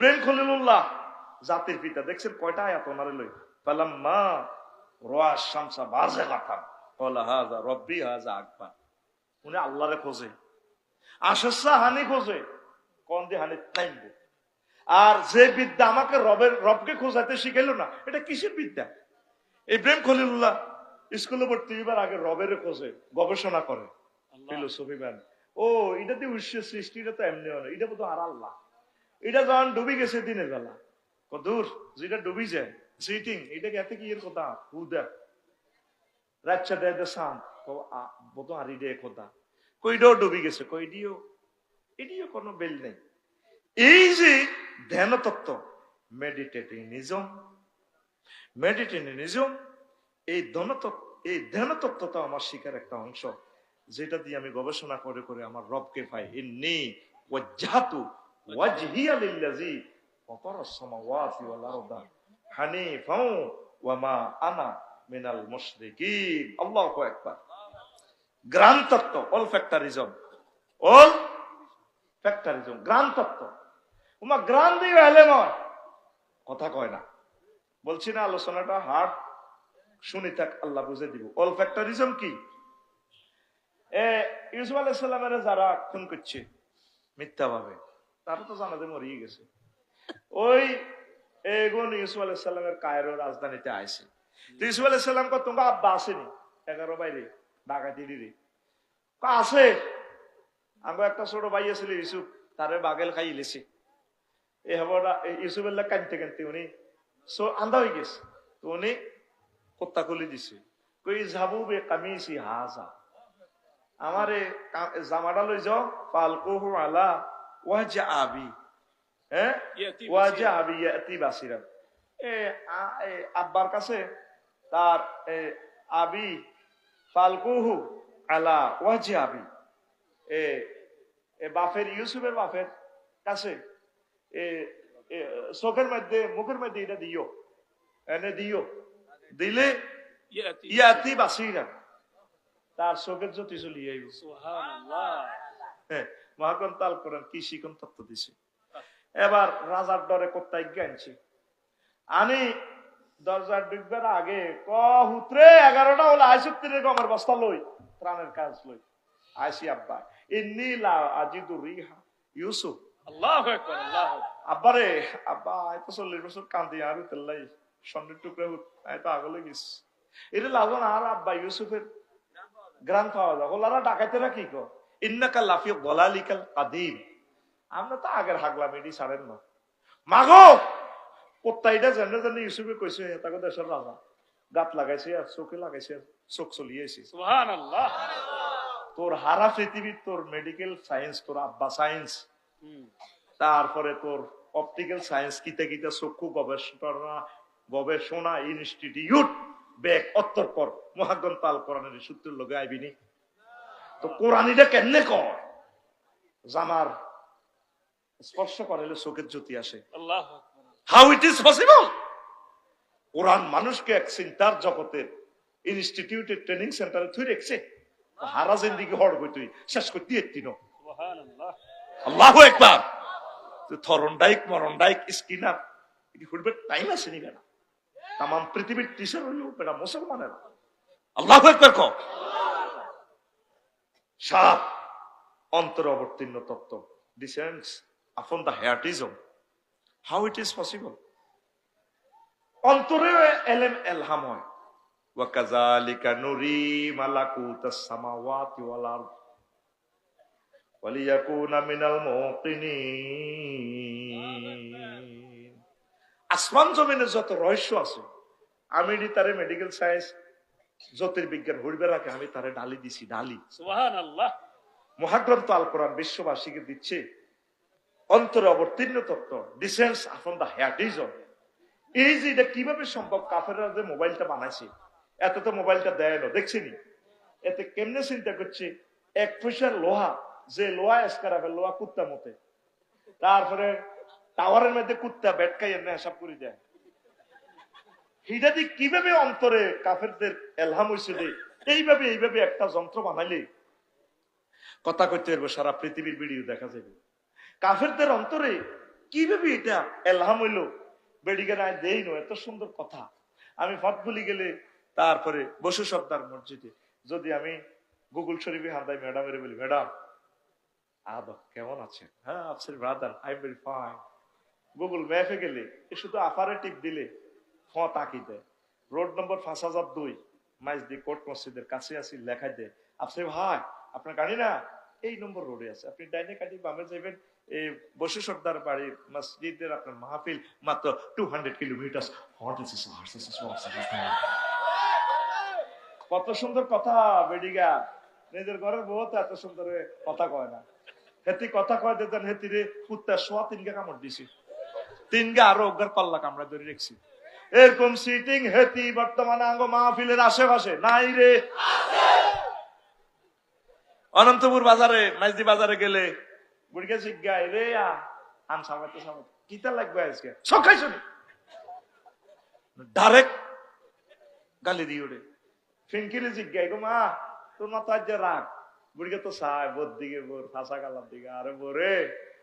ইব্রাহিম খলিলুল্লাহ জাতির পিতা, দেখছেন কয়টা আয়াত ওনারে লই। ফালাম্মা রাআ শামসা বাযিগাতান ক্বালা হাযা রাব্বি হাযা আকবার। উনি আল্লাহরে খোঁজে, আশাসা হানি খোঁজে, কোন দিয়ে হানি টাইমবো। আর যে বিদ্যা আমাকে রবকে খোঁজাতে শিখাইলো না, এটা কিসের বিদ্যা? ইব্রাহিম খলিলুল্লাহ স্কুলে ভর্তি হইবার আগে রবের খোঁজে, গবেষণা করে, ফিলোসফি ম্যান। ও এটা দিয়ে উৎসের সৃষ্টি, এটা তো এমনি হয় না, এটা বোধ আর আল্লাহ। এটা যখন ডুবি গেছে দিনের বেলা, কদূর যেটা ডুবি যায় সিটিং, এটাকে এত কি এর কথা হুদা রাচ্চা দেয় সান বোধ আর ইডে কথা কইডাও ডুবি গেছে, কইডিও এটিও কোনো বেল নেই। এই যে ধ্যান তত্ত্ব, মেডিটেটিনিজম, এই ধ্যান তত্ত্বটা আমার শিখার একটা অংশ, যেটা দিয়ে আমি গবেষণা করে করে আমার রবকে পাই। ইন্নী ওয়াজহাতু ওয়াজহিয়া লিল্লাযী ফাতারাস সামাওয়াতি ওয়াল আরদা হানিফাও ওয়া মা আনা মিনাল মুশরিকিন। আল্লাহু আকবার। গ্রাম তত্ত্ব, অলফ্যাক্টরিজম, গ্রাম তত্ত্ব। ওমা গ্রাম দিয়ে এলেম কথা কয় না, বলছি না আলোচনাটা হার্ড, শুনি থাক, আল্লাহ বুঝে দিব। অলফ্যাক্টরিজম কি? ইউসুফ আলাইহিস সালামের যারা খুন করছে মিথ্যা ভাবে, তারা তো জানাতে মরিয়ে গেছে। ওই এগুন ইউসুফ আলাইহিস সালামের কায়রো রাজধানীতে আইছে। ইউসুফ আলাইহিস সালাম কো তোমার আব্বা আসেনি 11 বাইরে ডাকাতি দিদি আছে। আমার একটা ছোট ভাই আছিল ইউসুফ, তারে বাগেল খাই লেছে। এই হবটা ইউসুফের কানতে কানতে উনি আন্ধা হয়ে গেছে, তো উনি কোত্তা খুলে দিছে, কই যাবো বে কামিসি হাজা, আমারে জামাটা লই যাও, ফালকুহু আলা ওয়াজা আবি, হ্যাঁ ওয়াজা আবি ইয়াতি বাসিরা। আব্বার কাছে তার আবি ফালকুহু আলা ওয়াজা আবি, বাফের ইউসুফের বাফের কাছে চোখের মধ্যে মুখের মধ্যে এটা দিও, এনে দিও, দিলে ইয়াতি বাসিরা, তার চোখের জ্যোতি চলি আইব। মহাগ্রন্থ আল কোরআন কি শিকন তত্ত্ব দিছে। এবার রাজার ডরে কোথায় আনছি আনি, দরজার ডুববার আগে হুতরে 11টা হলো আইসুত্তির গমের বস্তা লই, ত্রাণের কাজ লই আইসি আব্বা, ইন্নী লা আজিদু রিহা ইউসুফ। আল্লাহু আকবার, আল্লাহু আব্বারে, আব্বা এত 40 বছর কান্দি আর তেল্লাই স্বর্ণের টুকরা এত আগলে গেছে, এটা লাগন আর আব্বা ইউসুফের গ্রাম পাওয়া যায়। ওলারা ডাকাইতেরা কি কর, ইন্নাকা লাফি গলালিকাল কাদিম, আমরা তো আগের হাগলাম এটি ছাড়েন না। মাগো কোত্তাইটা জানে জানে ইউসুফে কইছে তাকে দেশের রাজা, গাত লাগাইছে আর চোখে লাগাইছে, চোখ চলিয়েছে। সুবহানাল্লাহ। তোর হারা পৃথিবী, তোর মেডিকেল সায়েন্স, তোর আব্বা সায়েন্স, তারপরে তোর অপটিক্যাল সায়েন্স, কিতা কিতা চক্ষু গবেষণা ইনস্টিটিউট ব্যাগ অত্তর পর মহাগ্রন্থ আল কোরআনের সূত্রের লগে আইবিনি। তো কোরআনিটা কেমনে কর, জামার স্পর্শ করাইলে চোখের জ্যোতি আসে। How it is possible? কোরআন মানুষকে এক চিন্তার জগতের ইনস্টিটিউটের ট্রেনিং সেন্টারে থুই রেখছে, হারা জিন্দিগি হড় হই তুই শেষ করতে এত্তি না। আল্লাহু আকবার। থরনডাইক মরনডাইক স্কিনার এটি ফুটবে টাইম আছে নি কেনা, তাম পৃথিবীর টিচার হইল বেটা মুসলমানেরা। আল্লাহু আকবার কও। সাত অন্তর অবতীর্ণ তত্ত্ব, descends upon the heartism. How it is possible? অন্তরে এলেম এলহাম হয়। ওয়া কাযালিকা নুরি মালাকুতাস সামাওয়াতি ওয়াল আরদ ওয়ালিয়াকুনা মিনাল মুকিনিন। আসমান জমিনে যত রহস্য আছে, আমি তারে মেডিকেল সায়েন্স জ্যোতির্বিজ্ঞান হইবে রাখে, আমি তারে ডালি দিছি, ডালি। সুবহানাল্লাহ। মহাগ্রন্থ আল কোরআন বিশ্ববাসীকে দিচ্ছে অন্তরে অবতীর্ণ তত্ত্ব, ডিসেন্স আপন দ্য হার্টিজম। এই যে এটা কিভাবে সম্ভব? কাফেররা যে মোবাইলটা বানাইছে, এত তো মোবাইলটা দেয় না, দেখছিনি? এতে কেমনে চিন্তা করছে, 1 পয়সার লোহা, যে লোহা এসকারাবে লোহা কুত্তা মতে, তারপরে টাওয়ারের মধ্যে কুত্তা বেটকাই এনে হিসাব করে দেয়। হিডাদি কিভাবে অন্তরে কাফেরদের এলহাম হয়েছে যে এইভাবে একটা যন্ত্র বানাইলে কথা করতে পারবো, সারা পৃথিবীর ভিডিও দেখা যাবে। কাফেরদের অন্তরে কি ভেবি এটা এলহাম হইলো বেডিকে নাই দেই নো এত সুন্দর কথা। আমি ফতগুলি গেলে তারপরে বসু সর্দার মসজিদে যদি আমি গুগল শরীফে হাত দেয় ম্যাডামের বলি, ম্যাডাম আদব কেমন আছে? হ্যাঁ Afsar brother I am very fine. Google ম্যাপে গেলে শুধু আফারে টিপ দিলে তাকি দেয় রোড নম্বর 5002 মাইজদি কোর্ট মসজিদের কাছে আছি লেখাই দেয় আফসার ভাই আপনার গাড়ি না এই নম্বর রোডে আছে, আপনি ডাইনে কাটি বামে যাবেন, এই বসু সর্দার বাড়ি মসজিদের আপনার মাহফিল মাত্র 200 কিলোমিটার। কত সুন্দর কথা বেডিগা, নিজের ঘরের বউ তো এত সুন্দর কথা কয় না। হেতি কথা কয় দেন হেতিরে কুত্তা সোয়া 3 গা কামড় দিছি, 3 গা আরো অজ্ঞার পাল্লা কামড়া ধরে রেখছি। এরকম সিটিং হেতি বর্তমানে আঙ্গ মাহফিলের আশেপাশে নাই রে। অনন্তপুর বাজারে মাইজদি বাজারে গেলে বুড়িকে জিজ্ঞায় রে আন সামাইতে সামাইতে কিতা লাগবে আজকে সকাই শুনি ডাইরেক্ট গালি দিয়ে ওরে। ফিঙ্কিরে জিজ্ঞাই গো মা তোর মাথা আজ রাগ, বুড়িকে তো চাই বোর দিকে বোর ফাঁসা গালার দিকে, আরে বোরে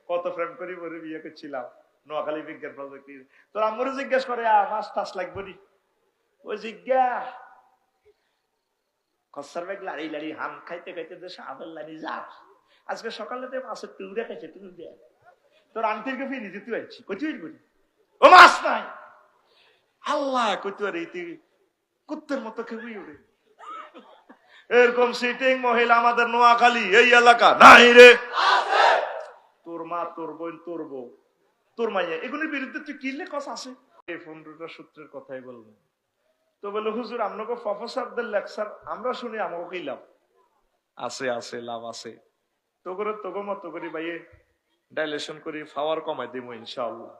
কত প্রেম করি বোরে বিয়ে করছিলাম নোয়াখালী বিজ্ঞান প্রযুক্তি, তোর আম্মুরে জিজ্ঞেস করে মাছ টাছ লাগবে নি, ওই জিজ্ঞা খসার ব্যাগ লাড়ি লাড়ি হাম খাইতে খাইতে দেশে আবার লাড়ি যা আজকে সকালে তো মাছের টুকরা খাইছে তুমি দেয় তোর আন্টির কে ফিরে দিতে পারছি কচুই করি ও মাছ নাই আল্লাহ কচু আর এই কুত্তের মতো খেবই ওরে। এরকম সিটিং মহিলা আমাদের নোয়াখালী এই এলাকা নাই রে। তোর মা তোর বোন তোর বউ তোর মাইয়া এগুলির বিরুদ্ধে তুই কিনলে কথা আছে? এই 15টা সূত্রের কথাই বলবো। তো বলে হুজুর আপনাকে প্রফেসরদের লেকচার আমরা শুনি আমাকে কি লাভ আছে? আছে লাভ আছে। তো করে তোকে মতো করি ভাইয়ে ডাইলেশন করি পাওয়ার কমাই দিব ইনশাআল্লাহ,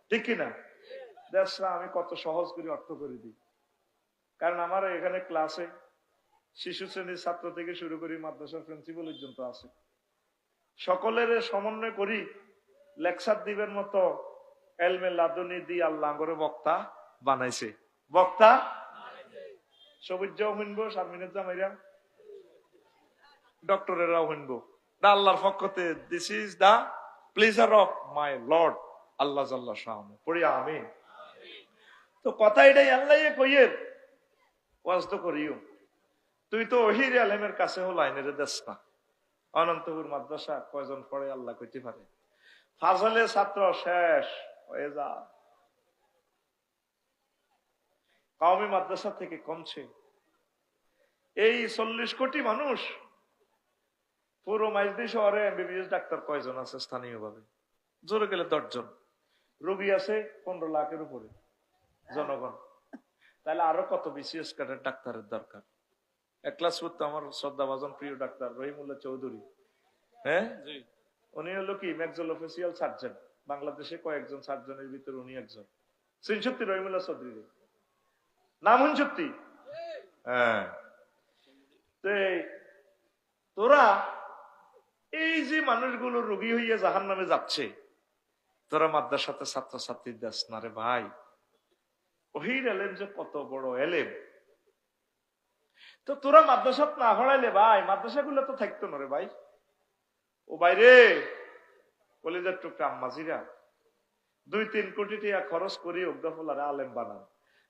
ঠিক কিনা? দেশরা আমি কত সহজ করে অর্থ করে দিই, কারণ আমার এখানে ক্লাসে শিশু শ্রেণীর ছাত্র থেকে শুরু করি মাদ্রাসার প্রিন্সিপাল পর্যন্ত আছে, সকলের সমন্বয় করি লেকচার দিবের মতো এলমে লাদুনি দি আল্লাহ করে বক্তা বানাইছে। বক্তা সবুজাও শুনবো, শারমিনের জামাইরা ডক্টরেরাও শুনবো, আল্লাহর পক্ষতে this is the pleasure of my lord আল্লাহ জাল্লা শাহ পড়ি আমিন। তো কথা এটাই আল্লাহ কইয়ের ওয়াজ তো করিও, তুই তো ওহির আলেমের কাছে হল আইনের দেশ না। অনন্তপুর মাদ্রাসা কয়জন পড়ে আল্লাহ কইতে পারে, ফাজলে ছাত্র শেষ হয়ে যা, কওমি মাদ্রাসা থেকে কমছে। এই 40 কোটি মানুষ, পুরো মাইজদি শহরে এমবিবিএস ডাক্তার কয়জন আছে স্থানীয় ভাবে? জোরে গেলে 10 জন, রোগী আছে 15 লাখের উপরে জনগণ, তাহলে আরো কত বিসিএস কার্ডের ডাক্তারের দরকার। এক ক্লাস করতো আমার শ্রদ্ধাভাজন প্রিয় ডাক্তার রহিমুল্লাহ চৌধুরী, হ্যাঁ উনি হলো কি ম্যাক্সিলোফেসিয়াল সার্জন, বাংলাদেশে কয়েকজন সার্জনের ভিতরে উনি একজন। সত্যি রহিমুল্লাহ চৌধুরী নাম সত্যি। হ্যাঁ তোরা এই যে মানুষগুলো রোগী হইয়া জাহান নামে যাচ্ছে, তোরা মাদ্রাসাতে ছাত্রছাত্রী দেশ না রে ভাই। ওহির এলেম যে কত বড় এলেম, তো তোরা মাদ্রাসাত না হড়াইলে ভাই মাদ্রাসাগুলো তো থাকতো না রে ভাই। ও বাইরে কলেজের টুকরা আম্মাজিরা 2-3 কোটি টাকা খরচ করি অগ্রফলারে আলেম বানান,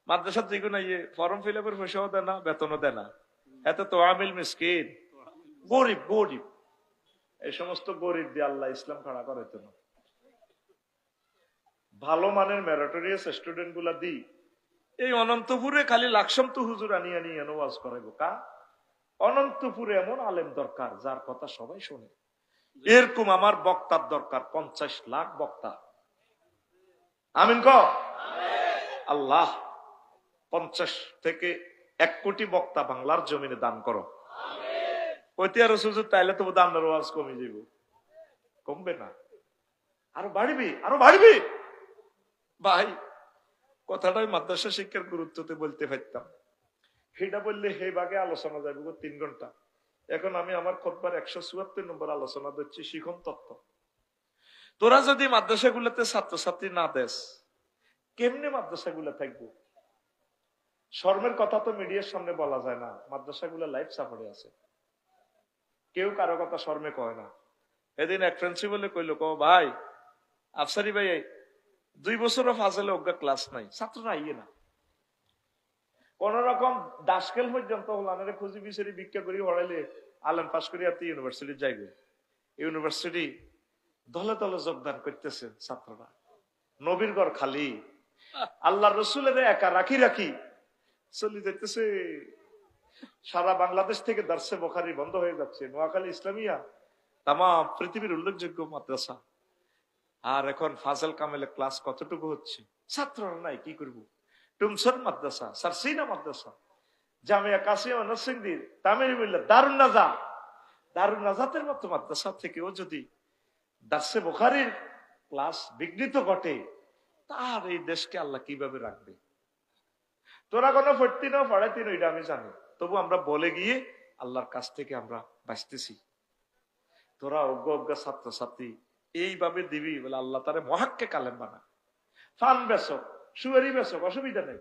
মাদ্রাসার যে কোনো ফর্ম ফিল আপের পয়সাও দেয় না, বেতনও দেয় না, এত তো আমিল মিসকিন গরিব গরিব, এই সমস্ত গরিব দিয়ে আল্লাহ ইসলাম খাড়া করাইতো না। ভালো মানের মেরিটোরিয়াস স্টুডেন্ট গুলা দিই এই অনন্তপুরে খালি লাকসাম তো হুজুর আনিয়ে নিয়ে ওয়াজ করাইবো কা? অনন্তপুরে এমন আলেম দরকার যার কথা সবাই শোনে, এরকম আমার বক্তার দরকার 50 লাখ বক্তা। আমিন ক আল্লাহ 50 থেকে 1 কোটি বক্তা বাংলার জমিনে দান করো। কইতে আরো সুযোগ তাইলে তো দানের ওয়াজ কমে যাইব, কমবে না, আরো বাড়বি আরো বাড়বি। ভাই কথাটাই মাদ্রাসা শিক্ষার গুরুত্বতে বলতে পারতাম, সেটা বললে হে ভাগে আলোচনা যাবে 3 ঘন্টা। এখন আমি আমার খুতবার 174 নম্বর আলোচনা দিচ্ছি শিখন তত্ত্ব। তোরা যদি মাদ্রাসাগুলোতে ছাত্রছাত্রী না দেস কেমনে মাদ্রাসাগুলো থাকবো? শর্মের কথা তো মিডিয়ার সামনে বলা যায় না, মাদ্রাসাগুলো লাইফ সাপোর্টে আছে, কেউ কারো কথা শর্মে কয় না। এদিন এক প্রিন্সিপালে কইলো, কো ভাই আফসারি ভাই 2 বছরও ফাজলে অজ্ঞা ক্লাস নাই, ছাত্ররা আইয়ে না। কোন রকম দাসকেল পর্যন্ত হলানের খুঁজি বিচারি ভিক্ষা করি হড়াইলে আলেম পাস করি আপনি ইউনিভার্সিটি যাইবে। ইউনিভার্সিটি দলে দলে যোগদান করতেছে ছাত্ররা। নবীর ঘর খালি, আল্লাহ রসুলের একা রাখি রাখি চলে যেতেছে। সারা বাংলাদেশ থেকে দার্সে বুখারী বন্ধ হয়ে যাচ্ছে। নোয়াখালী ইসলামিয়া তাম পৃথিবীর উল্লেখযোগ্য মাদ্রাসা। আর এখন ফাজল কামেলে ক্লাস কতটুকু হচ্ছে, ছাত্ররা নাই, কি করব। টুমসর মাদ্রাসা, সারসিনা মাদ্রাসা, জামিয়া কাসিম নরসিংদীর, তামিলুল্লাহ, দারুন নাজা, দারুন নাজাতের মতো মাদ্রাসা থেকেও যদি দার্সে বুখারীর ক্লাস বিঘ্নিত ঘটে, তার এই দেশকে আল্লাহ কিভাবে রাখবে? তোরা কোনো পড়তি না পড়াইতি না এটা আমি জানি, তবু আমরা বলে গিয়ে আল্লাহর কাছ থেকে আমরা বাঁচতেছি। তোরা অজ্ঞ অজ্ঞ ছাত্র ছাত্রী এইভাবে দিবি বলে আল্লাহ তারে মহাক্কে কালেম বানা। ফান বেচক, সুয়ারি বেচক, অসুবিধা নেই।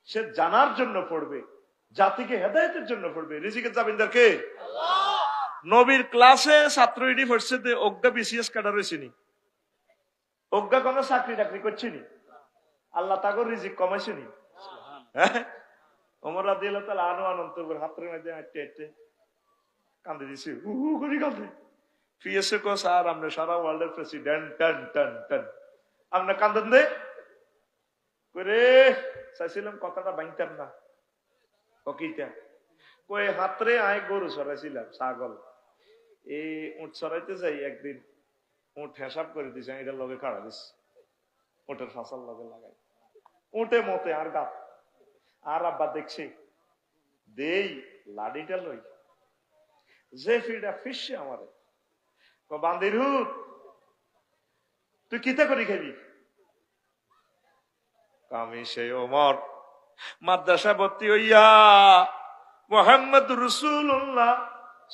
সে জানার জন্য পড়বে, জাতিকে হেদায়েতের জন্য পড়বে। রিজিকের জামিনদার কে? নবীর ক্লাসে ছাত্র ইডি পড়ছে, অজ্ঞা বিসিএস কাটা রয়েছে নি, অজ্ঞা কোনো চাকরি টাকরি করছে নি, আল্লাহ তাকে রিজিক কমাইছে নি। ওমর রাদিয়াল্লাহু তাআলা আনহু আনন্ত করে হাতের মধ্যে আটতে আটতে কান্দে দিছে, করি কান্দে। পিএসএ কো স্যার আমরা সারা ওয়ার্ল্ডের প্রেসিডেন্ট, টান টান টান আমরা কান্দেন দে করে চাইছিলাম কথাটা বাইতাম না। ককিটা কই হাতরে আয় গরু সরাইছিলাম, ছাগল। এই উঠ সরাইতে যাই একদিন উঠ হিসাব করে দিছে, এটার লগে খাড়া দিস, উঠের ফাঁসার লগে লাগাই, উঠে মতে আর গাত। আর আব্বা দেখছি দেই লাডিটা লই, যে ফিটা ফিসছে আমারে বান্দির হুত, তুই কিতা করি খাবি? আমি সেই ওমর মাদ্রাসা ভর্তি হইয়া মুহাম্মদ রাসূলুল্লাহ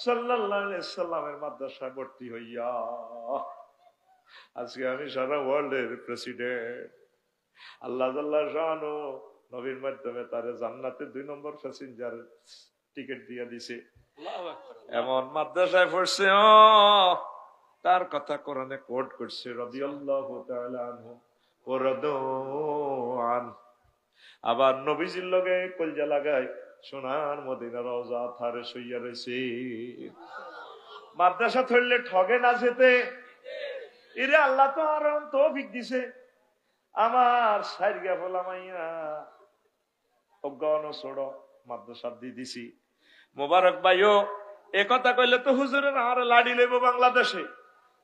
সাল্লাল্লাহু আলাইহি সাল্লামের মাদ্রাসায় ভর্তি হইয়া আজকে আমি সারা ওয়ার্ল্ডের প্রেসিডেন্ট। আল্লাহ জাল্লা শানু নবীর মাধ্যমে তারে জান্নাতে 2 নম্বর প্যাসেঞ্জার টিকিট দিয়ে দিছে। এমন মাদ্রাসায় পড়ছে, তার কথা কোরআনে কোট করছে, রাদিয়াল্লাহু তাআলা আনহু ওয়া রাদু আন। আবার নবীজির লগে কলজা লাগায় সোনার মদিনা রওজা থারে শুইয়া রইছে। মাদ্রাসা ধরলে ঠগে না যেতে, এরে আল্লাহ তো আরাম তৌফিক দিছে। আমার সাইরগা ফলামাইয়া অজ্ঞান ছোড় মাদ্রাসা দিয়ে দিছি। মোবারক ভাইও এ কথা কইলে তো হুজুরের আর লাড়ি লইব। বাংলাদেশে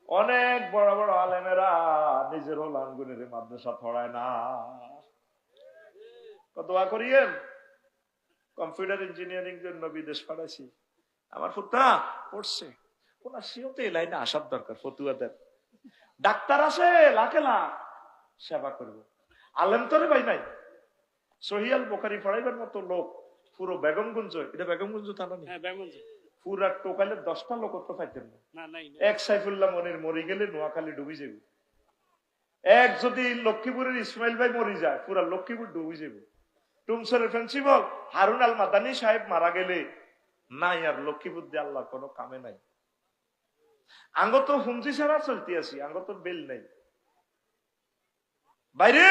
অনেক বড় বড় আলেমেরা নিজের লাঙ্গুনের মাদ্রাসা ছড়ায় না। দোয়া করিয়েন, কম্পিউটার ইঞ্জিনিয়ারিং জন্য বিদেশ পাঠাইছি। আমার ফুটা পড়ছে, ওনার সিওতে এই লাইনে আসার দরকার। ফতুয়াদের ডাক্তার আছে লাখে লাখ, সেবা করব। আলেম তোরে ভাই নাই, সহিয়াল বুখারী পড়াইবার মতো লোক পুরো বেগমগঞ্জ, এটা বেগমগঞ্জ থানা নেই, পুরা টোকালে 10টা লোক তো পাইতেন না। এক সাইফুল্লাহ মনির মরি গেলে নোয়াখালী ডুবি যাবে। এক যদি লক্ষ্মীপুরের ইসমাইল ভাই মরি যায়, পুরা লক্ষ্মীপুর ডুবি যাবে। টুমসরের প্রিন্সিপাল হারুন আল মাদানী সাহেব মারা গেলে নাই আর লক্ষ্মীপুর দিয়ে আল্লাহ কোনো কামে নাই। আঙ্গ তো হুমজি ছাড়া চলতে আছি, আঙ্গ তো বেল নাই। বাইরে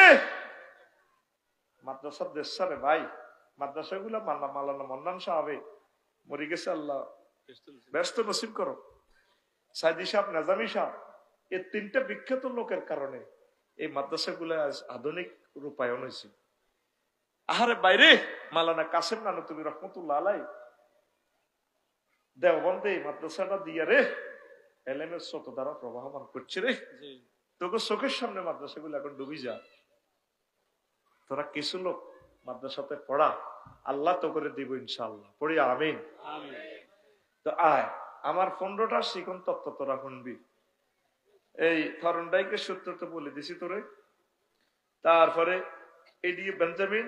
মাদ্রাসার দেশ রে ভাই, মাদ্রাসা গুলা মালানা মন্নান সাহাবে মরে গেছে, আল্লাহ ব্যস্ত নসিব করো। সাইদি সাহেব, নাজামি সাহেব, এই 3টা বিখ্যাত লোকের কারণে এই মাদ্রাসা গুলা আধুনিক রূপায়ণ হয়েছে। আহারে বাইরে মালানা কাসেম নানতুবি রহমতুল্লাহ আলাই দেওবন্দে মাদ্রাসাটা দিয়া রে এলেমের স্রোত দ্বারা প্রবাহমান করছে রে। তোকে চোখের সামনে মাদ্রাসা গুলো এখন ডুবি যা। তোরা কিছু লোক মাদ্রাসাতে পড়া, আল্লাহ তো করে দিব ইনশাআল্লাহ, পড়ি আমিন। তো আয় আমার 15টা শিকন তত্ত্ব তোরা শুনবি। এই থরনডাইকে সূত্র তো বলে দিছি তোরে। তারপরে এডি বেঞ্জামিন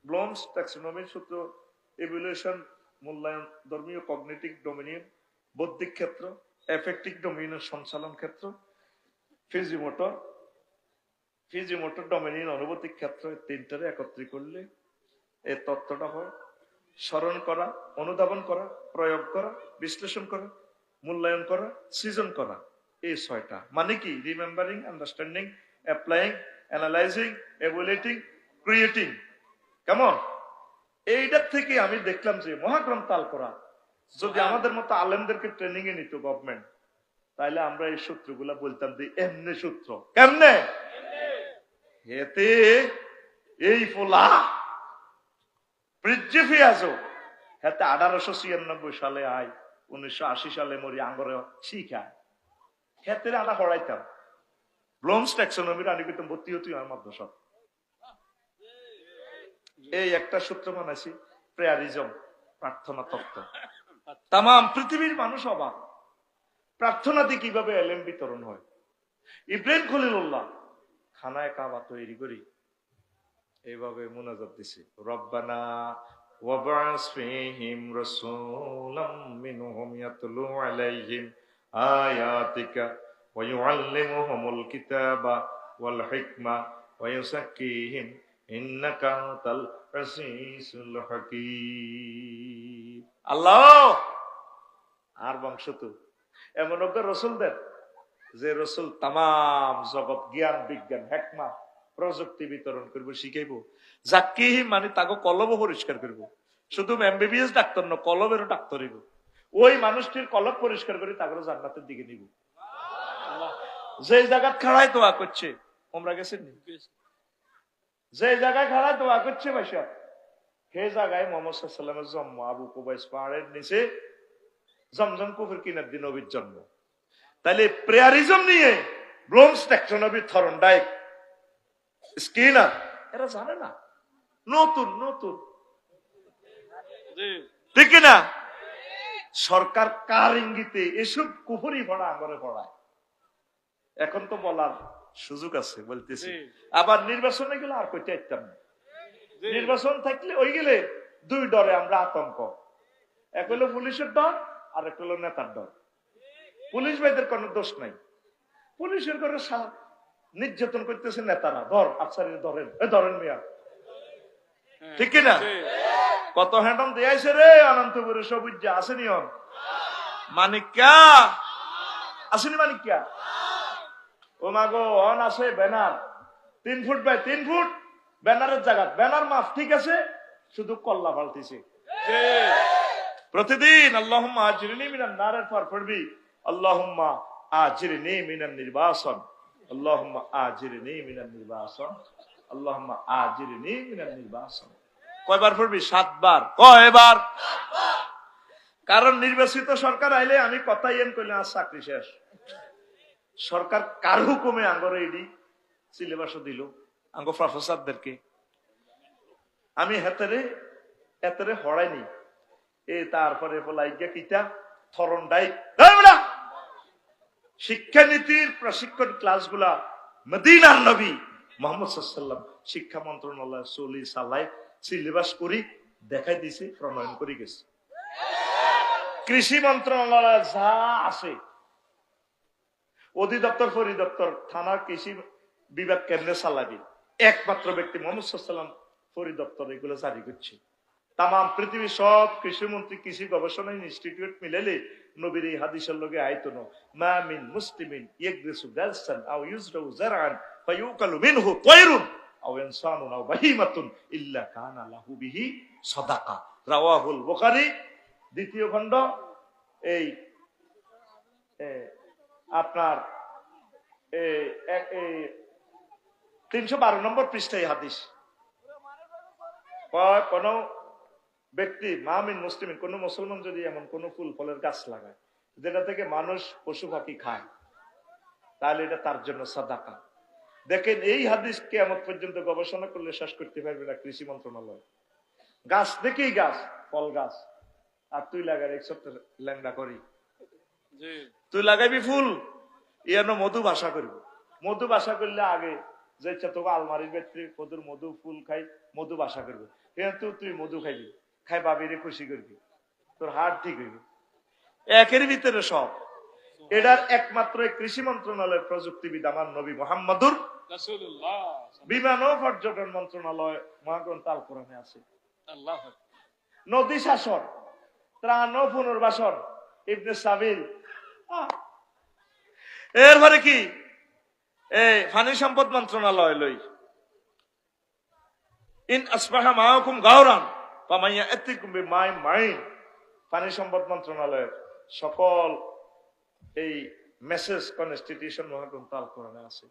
ব্লুমস ট্যাক্সোনমির সূত্র, ইভ্যালুয়েশন মূল্যায়ন, ধর্মীয় কগনিটিভ ডোমিনিয়ন, বৌদ্ধিক ক্ষেত্র, এফেক্টিভ ডোমিনিয়ন সঞ্চালন ক্ষেত্র, ফিজিওমোটর ডোমিনিয়ন অনুভূতিক ক্ষেত্র। 3টারে একত্রিত করলে এই তত্ত্বটা হয়। স্মরণ করা, অনুধাবন করা, প্রয়োগ করা, বিশ্লেষণ করা, মূল্যায়ন করা, সৃজন করা, এই 6টা মানে কি? Remembering, understanding, applying, analyzing, evaluating, creating. কেমন? এইটার থেকে আমি দেখলাম যে মহাগ্রন্থ আল কোরআন যদি আমাদের মতো আলেমদেরকে ট্রেনিং এ নিত গভর্নমেন্ট, তাইলে আমরা এই সূত্রগুলা বলতাম যে এমনি সূত্র। কেমনে? হেতে এই ফোলা পৃথিবী আছো হেতে 1896 সালে আয়, 1980 সালে মরি আঙ্গরে শিখায় হেতে আমরা পড়াইতাম ব্লুমস ট্যাক্সোনমির আনি করতাম ভর্তি হতে আমার মাদ্রাসা। এই একটা সূত্র বানাইছি, প্রেয়ারিজম, প্রার্থনা তত্ত্ব। তাম পৃথিবীর মানুষ অবাক প্রার্থনাতে কিভাবে এলেম বিতরণ হয়। ইব্রাহিম খলিলুল্লাহ খানায় কাবা তৈরি করি এইভাবে মুনাজাত দিছে, রব্বানা ওয়াবআস ফীহিম রাসূলাম মিনহুম ইয়াতলু আলাইহিম আয়াতিকা ওয়া ইউআল্লিমুহুমুল কিতাবা ওয়াল হিকমা ওয়া ইউযাক্কিহিম ইন্নাকা আনতাল আজিজুল হাকীম। আল্লাহ আর বংশ তো এমন রাসূলদের যে রাসূল তামাম জগৎ জ্ঞান, বিজ্ঞান, হিকমা, প্রযুক্তি বিতরণ করবো, শিখাইবো। জাক্কিহিম মানে তাকে কলব পরিষ্কার করবো। শুধু এমবিবিএস ডাক্তার না, কলবেরও ডাক্তার হইব। ওই মানুষটির কলব পরিষ্কার করে তাকে জান্নাতের দিকে নিব। যে জায়গায় খাড়ায় দোয়া করছে, তোমরা গেছেন যে জায়গায় খাড়ায় দোয়া করছে ভাইসা, সে জায়গায় মোহাম্মদ সাল্লাল্লাহু আলাইহি ওয়াসাল্লামের জন্ম। আবু কুবাইস পাহাড়ের নিচে জমজম কুফের কিনার দিন নবীর জন্ম। তাইলে প্রেয়ারিজম নিয়ে ব্লুমস ট্যাক্সোনমি, থর্নডাইক, স্কিনার এরা জানে না, নতুন নতুন, ঠিক না? সরকার কার ইঙ্গিতে এসব কুফরি পড়া করে পড়ায়। এখন তো বলার সুযোগ আছে, বলতেছি। আবার নির্বাচনে গেলে আর কইতে পারতাম না। নির্বাচন থাকলে ওই গেলে দুই ডরে আমরা আতঙ্ক, এক হলো পুলিশের ডর আর এক হলো নেতার ডর। পুলিশ ভাইদের কোনো দোষ নাই, পুলিশের করে নির্যাতন করতেছে নেতারা, ধর আফসারের ধরেন, ধরেন মিয়া, ঠিক কিনা? কত হ্যান্ডম দিয়েছে রে অনন্তপুরে, সবুজ আসেনি অন মানিকা, আসেনি মানিকা, ও মাগো অন আছে ব্যানার 3 ফুট বাই 3 ফুট, ব্যানারের জায়গা ব্যানার মাফ, ঠিক আছে, শুধু কল্লা পাল্টিছে। প্রতিদিন আল্লাহুম্মা আজিরনি মিনান নারের পর পড়বি আল্লাহুম্মা আজিরনি মিনান নির্বাসন, আল্লাহুম্মা আজিরনি মিনান নির্বাসন, আল্লাহুম্মা আজিরনি মিনান নির্বাসন। কয়বার পড়বি? 7 বার। কয়বার? কারণ নির্বাচিত সরকার আইলে আমি কথাই এন কইলে আর চাকরি শেষ। সরকার কার হুকুমে আঙ্গরে এডি সিলেবাসও দিল আঙ্গ প্রফেসরদেরকে। আমি হেতেরে এতেরে হড়াইনি। তারপরে কিটা থরনডাইক শিক্ষানীতির প্রশিক্ষণ ক্লাসগুলা মদিনার নবী মুহাম্মদ সাল্লাল্লাহু আলাইহি ওয়াসাল্লাম শিক্ষা মন্ত্রণালয় চলি চালাই সিলেবাস করি দেখাই দিছে, প্রণয়ন করে গেছে। কৃষি মন্ত্রণালয় যা আছে, অধিদপ্তর, পরিদপ্তর, থানা, কৃষি বিভাগ কেন্দ্রে চালাবি একমাত্র ব্যক্তি মুহাম্মদ সাল্লাল্লাহু আলাইহি ওয়াসাল্লাম পরিদপ্তর এগুলো জারি করছে। তাম পৃথিবীর সব কৃষিমন্ত্রী, কৃষি গবেষণা ইনস্টিটিউট মিলাইলে নবীর এই হাদিসের লগে আইতনো মা মিন মুসলিমিন ইয়াগরিসু গালসান আও ইউজরাউ জারআন ফায়ুকালু মিনহু তায়রুন আও ইনসানুন আও বাহিমাতুন ইল্লা কানা লাহু বিহি সাদাকা। রাওয়াহুল বুখারী, 2য় খণ্ড, এই আপনার 312 নম্বর পৃষ্ঠায় হাদিস। কোন ব্যক্তি মামিন মুসলিমিন, কোন মুসলমান যদি এমন কোন ফুল ফলের গাছ লাগায় যেটা থেকে মানুষ পশু পাখি খায়, তাহলে এটা তার জন্য সাদাকা। দেখেন এই হাদিস কিয়ামত পর্যন্ত গবেষণা করলে শেষ করতে পারবে না কৃষি মন্ত্রণালয়। গাছ দেখেই গাছ, ফল গাছ, আর তুই লাগাই এক সপ্তাহ ল্যাংড়া করি, তুই লাগাইবি ফুল, ইয়ানো মধু বাসা করবি। মধু বাসা করলে আগে যে তোকে আলমারির ভেতরে কদুর মধু ফুল খাই, মধু বাসা করবে, কিন্তু তুই মধু খাইবি, খাই বাবিরে খুশি করবি, তোর হার্ট ঠিক হইবে। একের ভিতরে সব। এটার একমাত্র কৃষি মন্ত্রণালয়ের প্রযুক্তিবিদ আমার নবী মুহাম্মদুর রাসূলুল্লাহ। বিমান ও পর্যটন মন্ত্রণালয় মহাগ্রন্থ আল কোরআনে আছে। নদী শাসন, ত্রাণ ও পুনর্বাসন, ইবনে সাবিল, এরপরে কি এই পানি সম্পদ মন্ত্রণালয় লই ইন আসবাহা মাআকুম গাওরান ফামাইয়া আতিকুম বিমাইন মাইন। পানি সম্পদ মন্ত্রণালয়ের সকল এই মেসেজ কনস্টিটিউশন মহাগ্রন্থ আল কোরআনে আছে।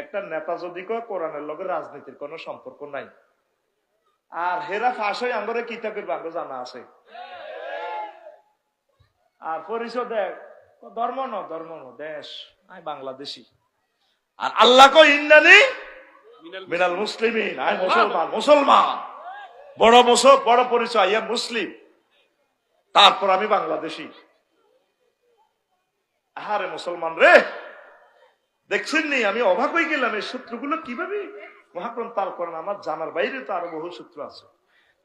একটা নেতা যদি কয় কোরআনের লগে রাজনীতির কোনো সম্পর্ক নাই, আর হেরা ফাঁস হয়ে আঙ্গরে কিতা করবে আঙ্গ জানা আছে। আর পরিচয় দেখ ধর্ম ন দেশ আই বাংলাদেশি। আর আল্লাহ কো ইন্নানি মিনাল মুসলিমিন, আই মুসলমান বড় পরিচয় আই মুসলিম, তারপর আমি বাংলাদেশি। আরে মুসলমান রে, দেখছেন নি আমি অবাক হয়ে গেলাম এই সূত্রগুলো কিভাবে মহাগ্রন্থ আল কোরআন আমার জানার বাইরে তো আরো বহু সূত্র আছে।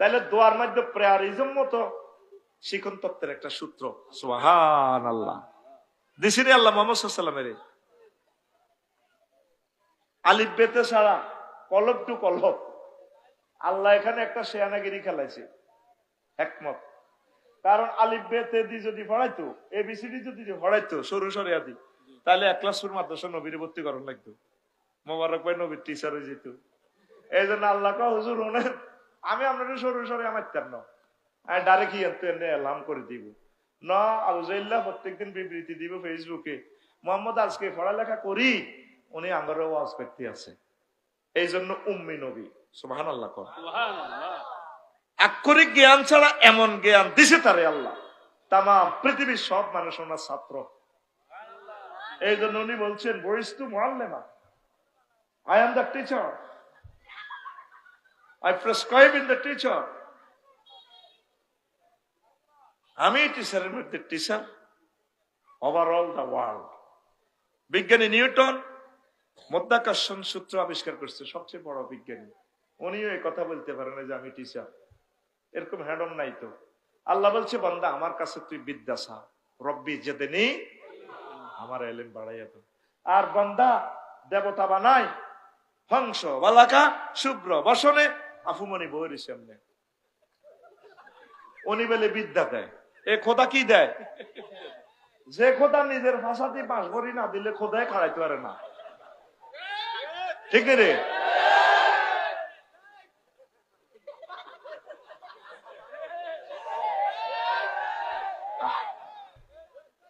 তাইলে দোয়ার মধ্যে প্রেয়ারিজম মতো শিখন তত্ত্বের একটা সূত্র। সুবহানাল্লাহ দিছিনি আল্লাহ মুহাম্মদ সাল্লাল্লাহু আলাইহি ওয়াসাল্লামের আলিফ বেতে ছাড়া কলব টু কলব। আল্লাহ এখানে একটা শেয়ানাগিরি খেলাইছে একমত। কারণ আলিফ বেতে দি যদি পড়াইতো, এবিসিডি যদি পড়াইতো সরু সরিয়া দি, তাহলে এক ক্লাস সুর মাদ্রাসা নবীর ভর্তি করার লাগতো, মোবারক ভাই নবীর টিচার হয়ে যেত। এই জন্য আল্লাহ কা হুজুর ওনে আমি আপনাদের সরু সরে আমারতাম না, আমি ডাইরেক্ট এনে এলাম করে দিব না। আউজাইল্লাহ প্রত্যেকদিন বিবৃতি দিব ফেসবুকে, মোহাম্মদ আজকে পড়ালেখা করি, উনি আমারও ওয়াজ করতে আছে। এই জন্য উম্মি নবী। সুবহানাল্লাহ। আক্ষরিক জ্ঞান ছাড়া এমন জ্ঞান দিছে তারে আল্লাহ, তামাম পৃথিবীর সব মানুষ ওনার ছাত্র। এই জন্য উনি বলছেন বরিস্তু মুআল্লিমা, I am the teacher, I prescribe in the teacher। আমি টিচারের মধ্যে টিচার ওভারঅল দ্য ওয়ার্ল্ড। বিজ্ঞানী নিউটন মধ্যাকর্ষণ সূত্র আবিষ্কার করছে, সবচেয়ে বড় বিজ্ঞানী। উনিও এই কথা বলতে পারেন যে আমি টিচার, এরকম হ্যাডম নাই তো। আল্লাহ বলছে বান্দা আমার কাছে তুই বিদ্যা চা, রব্বি জিদনি, আমার ইলম বাড়াইয়া দাও। আর বান্দা দেবতা বানাই হংস বালাকা শুভ্র বসনে আফুমনি বইরিস এমনি, উনি বলে বিদ্যা দেয়। এ খোদা কি দেয়? যে খোদা নিজের ভাষাতে পাঁচ ভরি না দিলে খোদায় খাড়াইতে পারে না, ঠিক রে?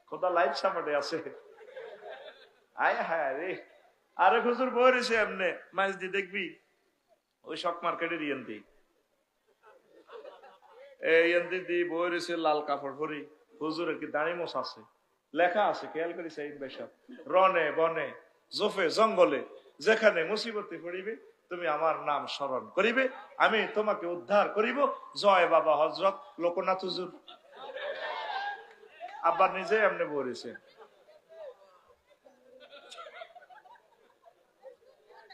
খোদা লাইফ সাপোর্টে আছে। আয় হায় রে, আরে হুজুর বইরেছে এমনি মাছ দি দেখবি ওই শক মার্কেটের ইয়ান্তি ইয়ান্তি দি বইরেছে লাল কাপড় পরি, হুজুরের কি দাঁড়ি মোছ আছে, লেখা আছে খেয়াল করি সাইন বেশা, রনে বনে জোফে জঙ্গলে যেখানে মুসিবতে পড়িবে তুমি আমার নাম স্মরণ করিবে, আমি তোমাকে উদ্ধার করিব, জয় বাবা হযরত লোকনাথ হুজুর। আবার নিজে এমনি বলেছে।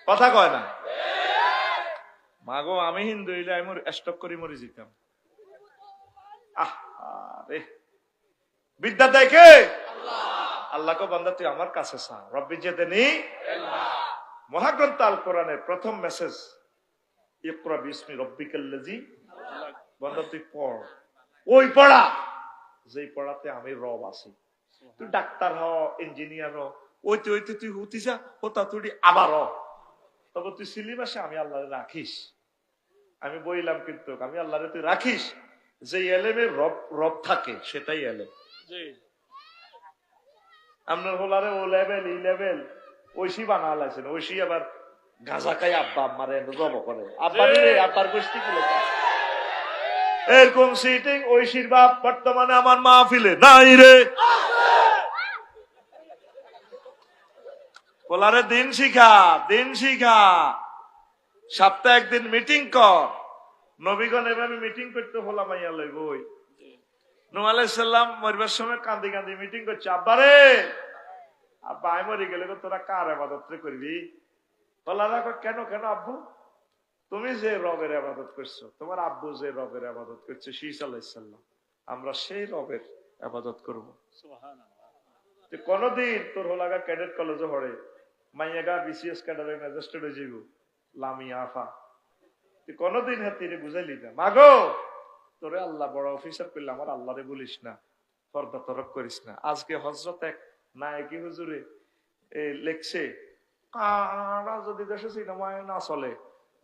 কথা কয় না মাগো, আমি হিন্দু হইলে আমি স্টক করি মরে যেতাম। আরে বিদ্যা দেখে আল্লাহকে বান্দা তুই আমার কাছে চা, রব্বি জিদনি। মহাগ্রন্থ আল কোরআনের প্রথম মেসেজ ইকরা বিসমি রব্বিকাল্লাযী, বান্দা তুই পড়, ওই পড়া যেই পড়াতে আমি রব আছি। তুই ডাক্তার হ, ইঞ্জিনিয়ার হ, ওইতে ওইতে তুই হতি যা হতা তুই আবার হ, তবে তুই সিলেবাসে আমি আল্লাহরে রাখিস। আমি বইলাম কিন্তু আমি আল্লাহরে তুই রাখিস, যে এলেমে রব রব থাকে সেটাই এলেম। আপনার হোলারে ও লেভেল ই লেভেল ঐশী বানা লাগছেন, ঐশী আবার গাঁজা খাই আব্বা আম্মারে জব করে, আব্বার গোষ্ঠী গুলো এরকম সিটিং। ঐশীর বাপ বর্তমানে আমার মাহফিলে নাই রে। বলারে দিন শিখা, দিন শিখা, সপ্তাহে একদিন মিটিং কর। নবীগণ এভাবে মিটিং করতে হলাম মাইয়া লই বই। নূহ আলাইহিস সালাম মরবার সময় কান্দি কান্দি মিটিং করছে, আব্বারে আব্বা আমি মরে গেলে তোরা কার ইবাদত করবি? বলারা কেন কেন আব্বু? তুমি যে রবের ইবাদত করছো, তোমার আব্বু যে রবের ইবাদত করছে শীস আলাইহিস সালাম, আমরা সেই রবের ইবাদত করব। সুবহানাল্লাহ। কোনদিন তোর হোলাগা ক্যাডেট কলেজে পড়ে মাইয়াগা বিসিএস ক্যাডারে ম্যাজিস্ট্রেট হয়ে যাইব লামি আফা, তুই কোনদিন হাতিরে বুঝাইলি না মাগো তোরে আল্লাহ বড় অফিসার করলে আমার আল্লাহরে বলিস না, পর্দা তরক করিস না। আজকে হযরত এক নায়কি হুজুরে লেখছে কারা যদি দেশে সিনেমায় না চলে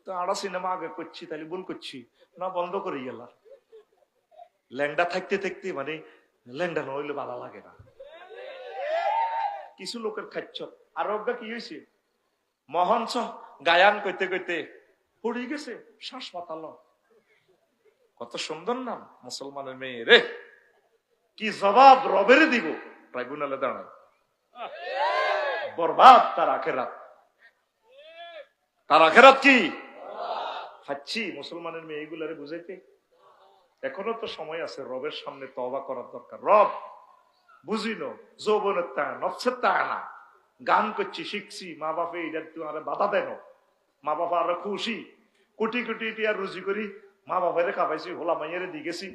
তো আড়া সিনেমা আগে করছি তাহলে ভুল করছি না বন্ধ করি গেলাম। ল্যাংডা থাকতে থাকতে মানে ল্যাংডা নইলে ভালো লাগে না কিছু লোকের খাচ্ছ। আর অজ্ঞা কি হয়েছে মহঞ্চ গায়ান করতে করতে পড়ে গেছে শ্বাস পাতাল। কত সুন্দর নাম মুসলমানের মেয়ে রে, কি জবাব রবের দিব ট্রাইব্যুনালে দাঁড়ায়। বরবাদ তার আখেরাত, তার আখেরাত কি খাচ্ছি মুসলমানের মেয়ে এগুলারে বুঝাইতে। এখনো তো সময় আছে, রবের সামনে তওবা করার দরকার। রব বুঝিনো যৌবনের তা নফসের তা না, গান করছি শিখছি, মা বাপে এটা তোমার বাধা দেন, মা বাবা আরো খুশি, কোটি কোটি টিয়া রুজি করি মা বাবারে খাবাইছি, হোলা মাইয়ারে দিয়ে গেছি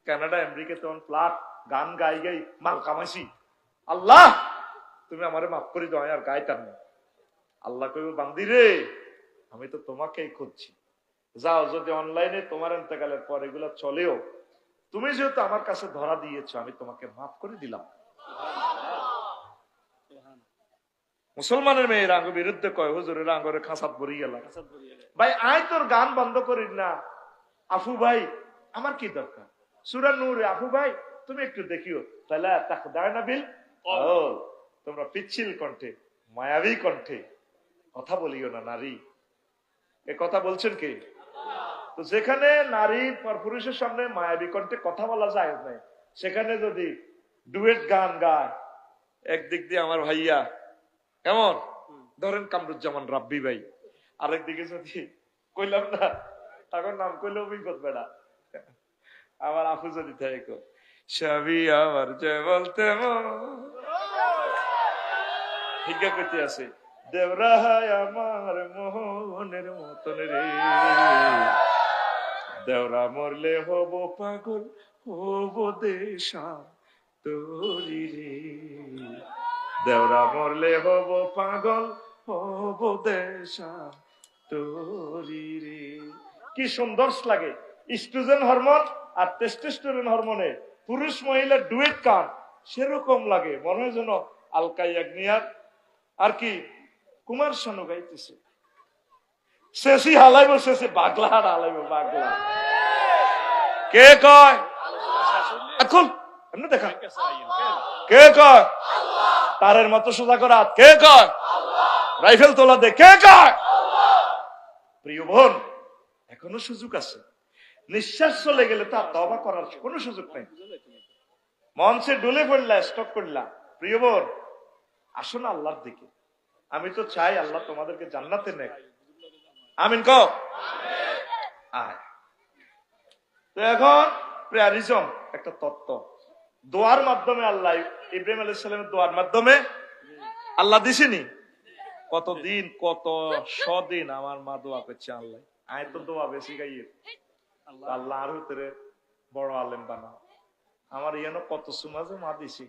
কানাডা আমেরিকা, তখন ফ্লাট গান গাই গাই মাল কামাইছি। আল্লাহ তুমি আমারে মাফ করে দাও, আর গাইতাম না। আল্লাহ কইব বান্দি রে আমি তো তোমাকেই খুঁজছি, যাও যদি অনলাইনে তোমার ইন্তেকালের পর এগুলো চলেও, তুমি যেহেতু আমার কাছে ধরা দিয়েছো আমি তোমাকে মাফ করে দিলাম। মুসলমানের মেয়ের আঙ্গ বিরুদ্ধে কয় হুজুরের আঙ্গরে খাসাত ভরি গেল। ভাই আয় তোর গান বন্ধ করিস না। আফু ভাই আমার কি দরকার, সূরা নূরে আফু ভাই তুমি একটু দেখিও তাহলে তাকদানা বিল কওল, তোমরা পিচ্ছিল কণ্ঠে মায়াবী কণ্ঠে কথা বলিও না নারী। এ কথা বলছেন কে? তো যেখানে নারী পুরুষের সামনে মায়াবী কণ্ঠে কথা বলা যায় না, সেখানে যদি ডুয়েট গান গায়, একদিক দিয়ে আমার ভাইয়া কেমন ধরেন কামরুজ্জামান রাব্বি ভাই, আরেকদিকে যদি কইলাম না তখন নাম কইলে অভিজ্ঞত বেড়া আমার আফু যদি থাকে সবই আমার যে বলতে হিজ্ঞা করতে আছে, দেওরা আমার মোহনের মতন রে, দেওরা মরলে হব পাগল হব দেশা তোরি রে, দেওরা মরলে হব পাগল হব দেশা তোরি রে। কি সুন্দর লাগে ইস্ট্রোজেন হরমোন আর টেস্টোস্টেরন হরমোনে পুরুষ মহিলা ডুয়েট গান সেরকম লাগে, মনে হয় যেন আলকা ইয়াগনিয়ার আর কি কুমার শানু গাইতেছে। শেষই হালাইব, শেষে বাগলা হার হালাইব, বাগলা কে কয় এখন এমনি দেখা কে কয়, তারের মতো সোজা করা কে কয়, রাইফেল তোলা দে কে কয়। প্রিয় বোন এখনো সুযোগ আছে, নিঃশ্বাস চলে গেলে তার তওবা করার কোনো সুযোগ নেই। মঞ্চে ডুলে পড়লা স্টক করলা, প্রিয় বোন আসো না আল্লাহর দিকে। আমি তো চাই আল্লাহ তোমাদেরকে জান্নাতে নেক, আমিন কও আয়। তো এখন প্রেয়ারিজম একটা তত্ত্ব, দোয়ার মাধ্যমে আল্লাহ ইব্রাহিম আলাইহিস সালামের দোয়ার মাধ্যমে আল্লাহ দিছেনি। কতদিন কত সদিন আমার মা দোয়া করছে আল্লাহ আয় তো দোয়া বেশি গাইয়ে আল্লাহ আর ভিতরে বড় আলেম বানাও। আমার ইয়ানো কত সুমাজে মা দিছি,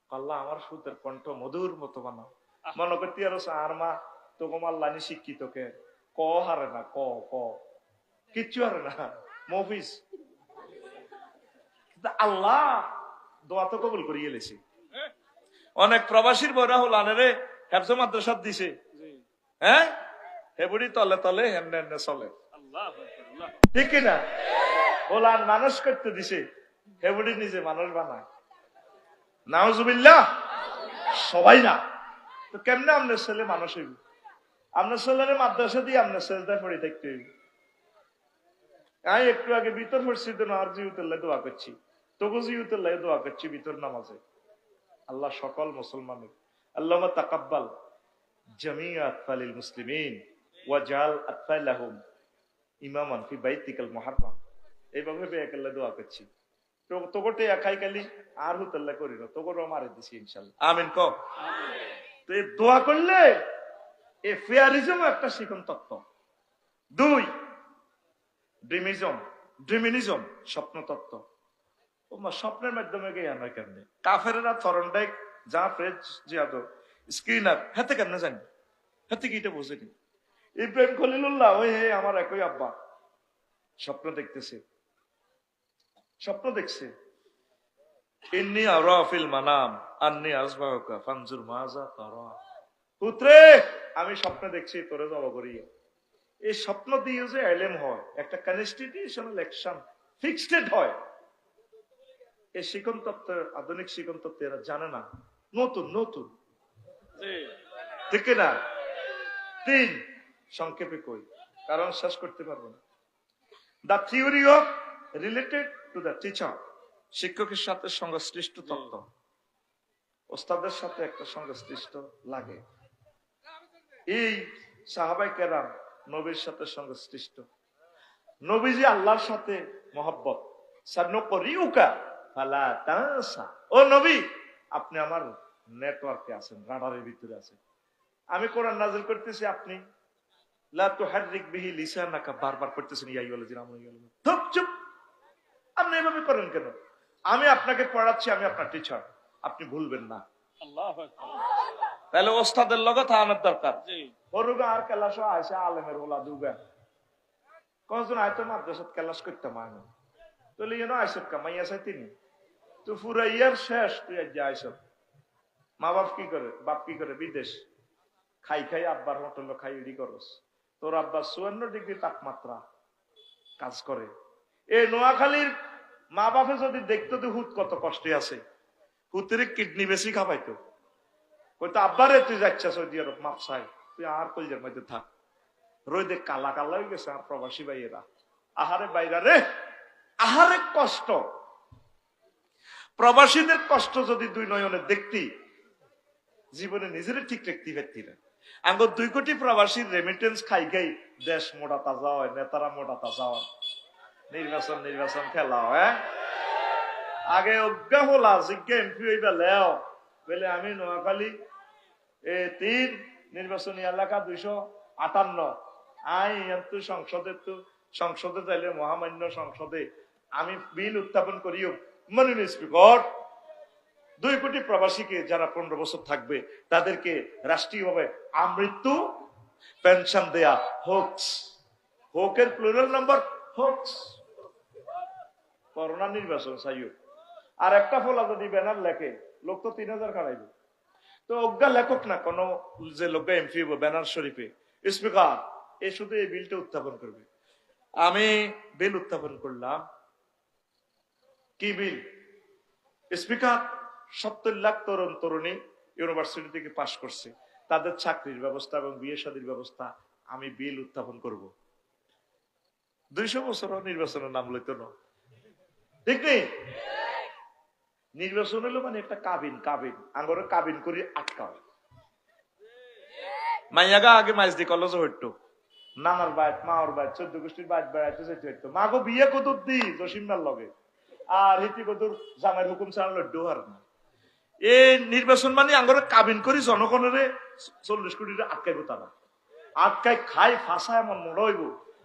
আল্লাহ আমার সুতের কণ্ঠ মধুর মতো বানাও। মনে করতে আরো আর মা তোকে আল্লাহ নি শিক্ষিত কে ক হারে না ক ক কিচ্ছু হারে না মফিস। আল্লাহ দোয়া তো কবুল করিয়ে লেছি। অনেক প্রবাসীর বইরা হল আনেরে হেফজ মাদ্রাসাত দিছে, হ্যাঁ হেবুড়ি তলে তলে হেমনে হেমনে চলে, ঠিক কিনা? হোলান মানুষ করতে দিছে, হেবুড়ি নিজে মানুষ বানায়। নাউজুবিল্লাহ, সবাই না তো কেমনে আপনার ছেলে মানুষ হইব? আপনার ছেলের মাদ্রাসা দিয়ে আপনার ছেলেটা পড়ে থাকতে হইব। আমি একটু আগে ভিতর পড়ছি তো আর জিউতুল্লাহ দোয়া করছি, তোকে জিউতুল্লাহ দোয়া করছি ভিতর নামাজে। আল্লাহ সকল মুসলমানের আল্লাহুম্মা তাকাব্বাল জামিআ আতফালিল মুসলিমিন ওয়াজআল আতফালাহুম ইমামান ফি বাইতিকাল মুহাররাম। এইভাবে বেয়াকাল্লাহ দোয়া করছি। তোকে একাই কালি আর হুতাল্লাহ করি না, তোকে মারে দিছি ইনশাআল্লাহ, আমিন কও। তো এই দোয়া করলে এই ফেয়ারিজম একটা শিখন তত্ত্ব। দুই ড্রিমিনিজম স্বপ্ন তত্ত্ব। স্বপ্নের মাধ্যমে গিয়ে আনা কেমনে কাফেরেরা থরনডাইক যা ফ্রেজ জিয়াদো স্ক্রিনার হাতে কেমনে জানি, হাতে কি এটা বুঝেনি। ইব্রাহিম খলিলুল্লাহ ওই হে আমার একই আব্বা স্বপ্ন দেখতেছে, স্বপ্ন দেখছে ইন্নী আরা ফিল মানাম আন্নী আসবাহুকা ফানজুর মাজা তারা। পুত্রে আমি স্বপ্ন দেখছি তোরে জব করি। এই স্বপ্ন দিয়ে যে এলেম হয়, একটা কনস্টিটিউশনাল অ্যাকশন ফিক্সড হয়, এই শিকন তত্ত্ব, আধুনিক শিকন তত্ত্ব এরা জানে না, নতুন নতুন, ঠিক না? তিন, সংক্ষেপে কই, কারণ শেষ করতে পারবো না। The theory of related to the teacher, শিক্ষকের সাথে সংশ্লিষ্ট তত্ত্ব, ওস্তাদের সাথে একটা সংশ্লিষ্ট লাগে। এই সাহাবায়ে কেরাম নবীর সাথে সংশ্লিষ্ট, নবীজি আল্লাহর সাথে মহব্বত, সানুকরিউকা ফালা তানসা, ও নবী আপনি আমার নেটওয়ার্কে আছেন, রাডারের ভিতরে আছেন, আমি কোরআন নাযিল করতেছি, আপনি লা তুহাররিক বিহি লিসানাকা বারবার করতেছেন, ইয়া আইয়ুহাল্লাযিনা আমানু ইয়া আল্লাহ, চুপ চুপ, আপনি এভাবে করেন কেন? আমি আপনাকে পড়াচ্ছি, আমি আপনার টিচার, আপনি ভুলবেন না। আল্লাহু আকবার। তাহলে ওস্তাদের লগে থাকার দরকার। জি, হরুগা আর কেলাস আইসা আলেমের ওলা দুগা কজন আয়তো মাদ্রাসাত কেলাস করতাম আমি, তাহলে ইয়েন আইসব কামাই আছে তিনি, তো পুরা ইয়ার শেষ, তুই আজ আইসব। মা বাপ কি করে, বাপ কি করে, বিদেশ খাই খাই আব্বার হোটেল খাই ইডি করস, তোর আব্বা 54 ডিগ্রি তাপমাত্রা কাজ করে। এই নোয়াখালীর মা বাপে যদি দেখতো তো হুত কত কষ্টে আছে, হুতের কিডনি বেশি খাবাইতো, কইতো আব্বারে তুই যাচ্ছা সৌদি আরব মাপসাই, তুই আর কলজের মধ্যে থাক, রোদে কালা কালা হয়ে গেছে। আর প্রবাসী ভাইয়েরা আহারে বাইরা রে, আহারে কষ্ট, প্রবাসীদের কষ্ট যদি দুই নয়নে দেখতি, জীবনে নিজের ঠিক রাখতে পারতি না। আঙ্গ 2 কোটি প্রবাসীর রেমিটেন্স খাই খাই দেশ মোটা তাজা হয়, নেতারা মোটা তাজা হয়, নির্বাচন নির্বাচন খেলা হয়। আগে অজ্ঞা হলা জিজ্ঞা এমপি হইবা লেও বলে আমি নোয়াখালী 3 নির্বাচনী এলাকা 258, আই তো সংসদে যাইলে মহামান্য সংসদে আমি বিল উত্থাপন করিও, মাননীয় স্পিকার 2 কোটি প্রবাসীকে যারা 15 বছর থাকবে তাদেরকে রাষ্ট্রীয়ভাবে আমৃত্যু পেনশন দেয়া হোকস, হোকের প্লুরাল নাম্বার হোকস। করোনা নির্বাচন চাইও, আর একটা ফলা যদি ব্যানার লেখে লোক তো 3000 কাড়াইবে, তো অজ্ঞা লেখক না কোন যে লোক এমপি ব্যানার শরীফে স্পিকার এ শুধু এই বিলটা উত্থাপন করবে। আমি বিল উত্থাপন করলাম, কি বিল? স্পিকার 70 লাখ তরুণ তরুণী ইউনিভার্সিটি থেকে পাশ করছে, তাদের চাকরির ব্যবস্থা এবং বিয়ে শাদীর ব্যবস্থা আমি বিল উত্থাপন করব। 200 বছর নির্বাচনের নাম লইতো না, ঠিক নেই? নির্বাচন হলো মানে একটা কাবিন, কাবিন আঙ্গরে কাবিন করি আটকা মাইয়াগা আগে মাইজ দি কলেজ হইতো, নানার বাইট মাওর বাইট 14 গোষ্ঠীর বাইট বেড়াইতে যেতে হইতো, মাগো বিয়ে কদুর দি জসিমনার লগে, আর হিতি কদুর জামাইয়ের হুকুম ছাড়া লড্ডু আর না। এই নির্বাচন মানে আঙ্গরে কাবিন করি জনগণের 40 কোটি আটকাইব, তারা আটকাই খাই ফাঁসায় এমন মনে হইব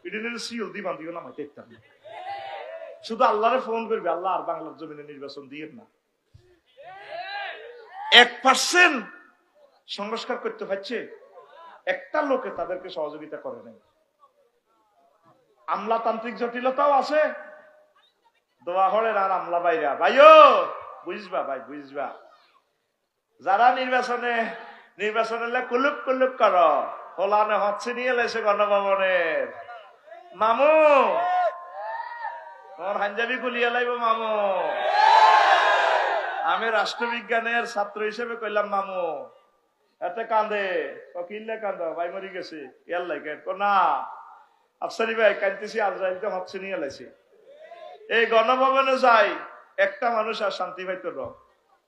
এটা সিল দি বান্ধিও না মাইতে ইত্যাদি। শুধু আল্লাহরে ফোন করবে, আল্লাহ আর বাংলার জমিনে নির্বাচন দিয়ে না। 1% সংস্কার করতে পারছে, একটা লোকে তাদেরকে সহযোগিতা করে নাই। আমলাতান্ত্রিক জটিলতাও আছে, দোয়া হলেন আর আমলা বাইরা ভাইও বুঝবা, ভাই বুঝবা, যারা নির্বাচনে কুলুপ কুলুপ কর হোলানে হচ্ছে নিয়ে লেছে গণভবনের মামু, তোমার হাঞ্জাবি খুলিয়ে লাইব মামু। আমি রাষ্ট্রবিজ্ঞানের ছাত্র হিসেবে কইলাম মামু এতে কান্দে, কিনলে কান্দ ভাই মরি গেছে ইয়ার লাগে না আফসারি ভাই কান্দতেছি, আজরাইলকে হচ্ছে নিয়ে লাইছে। এই গণভবনে যাই একটা মানুষ আর শান্তি পাইতো না,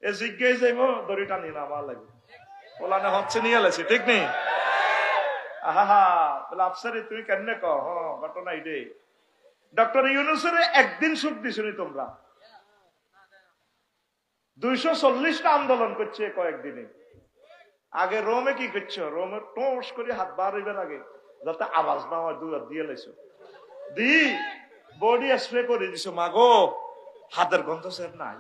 এ জিজ্ঞাসা যাইব দড়ি টানি না আমার লাগে, ওলানে হচ্ছে নিয়ে লাইছে, ঠিক নেই? আহা বলে আফসারি তুমি কেন কো, হ্যাঁ ঘটনা এডে। ডক্টর ইউনূসের একদিন সুখ দিছনি তোমরা, 240টা আন্দোলন করছে কয়েকদিনে। আগে রোমে কি করছো, রোমে টোস করে হাত বার হইবার আগে যাতে আওয়াজ না হয় দুই হাত দিয়ে লাইছো, দি বডি স্প্রে করে দিছো, মাগো হাতের গন্ধ স্যার নাই।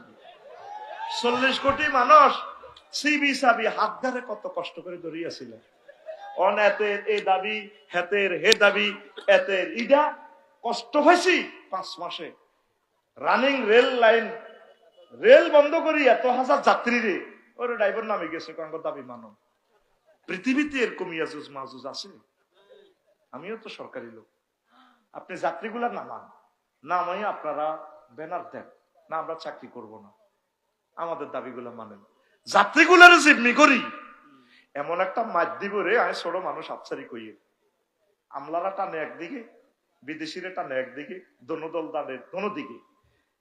40 কোটি মানুষ সিবি সাবি হাত ধরে কত কষ্ট করে ধরিয়াছিল, অনেতের এই দাবি হেতের হে দাবি এতের ইডা কষ্ট হয়েছি 5 মাসে। রানিং রেল লাইন, রেল বন্ধ করি এত হাজার যাত্রী রে ওর ড্রাইভার নামে গেছে, কারণ দাবি মানো পৃথিবীতে এরকম ইয়াজুজ মাজুজ আছে? আমিও তো সরকারি লোক। আপনি যাত্রীগুলা নামান, নামাই আপনারা ব্যানার দেন না আমরা চাকরি করব না, আমাদের দাবিগুলা মানেন, যাত্রীগুলার জিম্মি করি। এমন একটা মাঠ দিব রে, আমি ছোট মানুষ আফসারি কইয়ে, আমলারা টানে একদিকে, বিদেশিরা টানে একদিকে, দল টানে দিকে,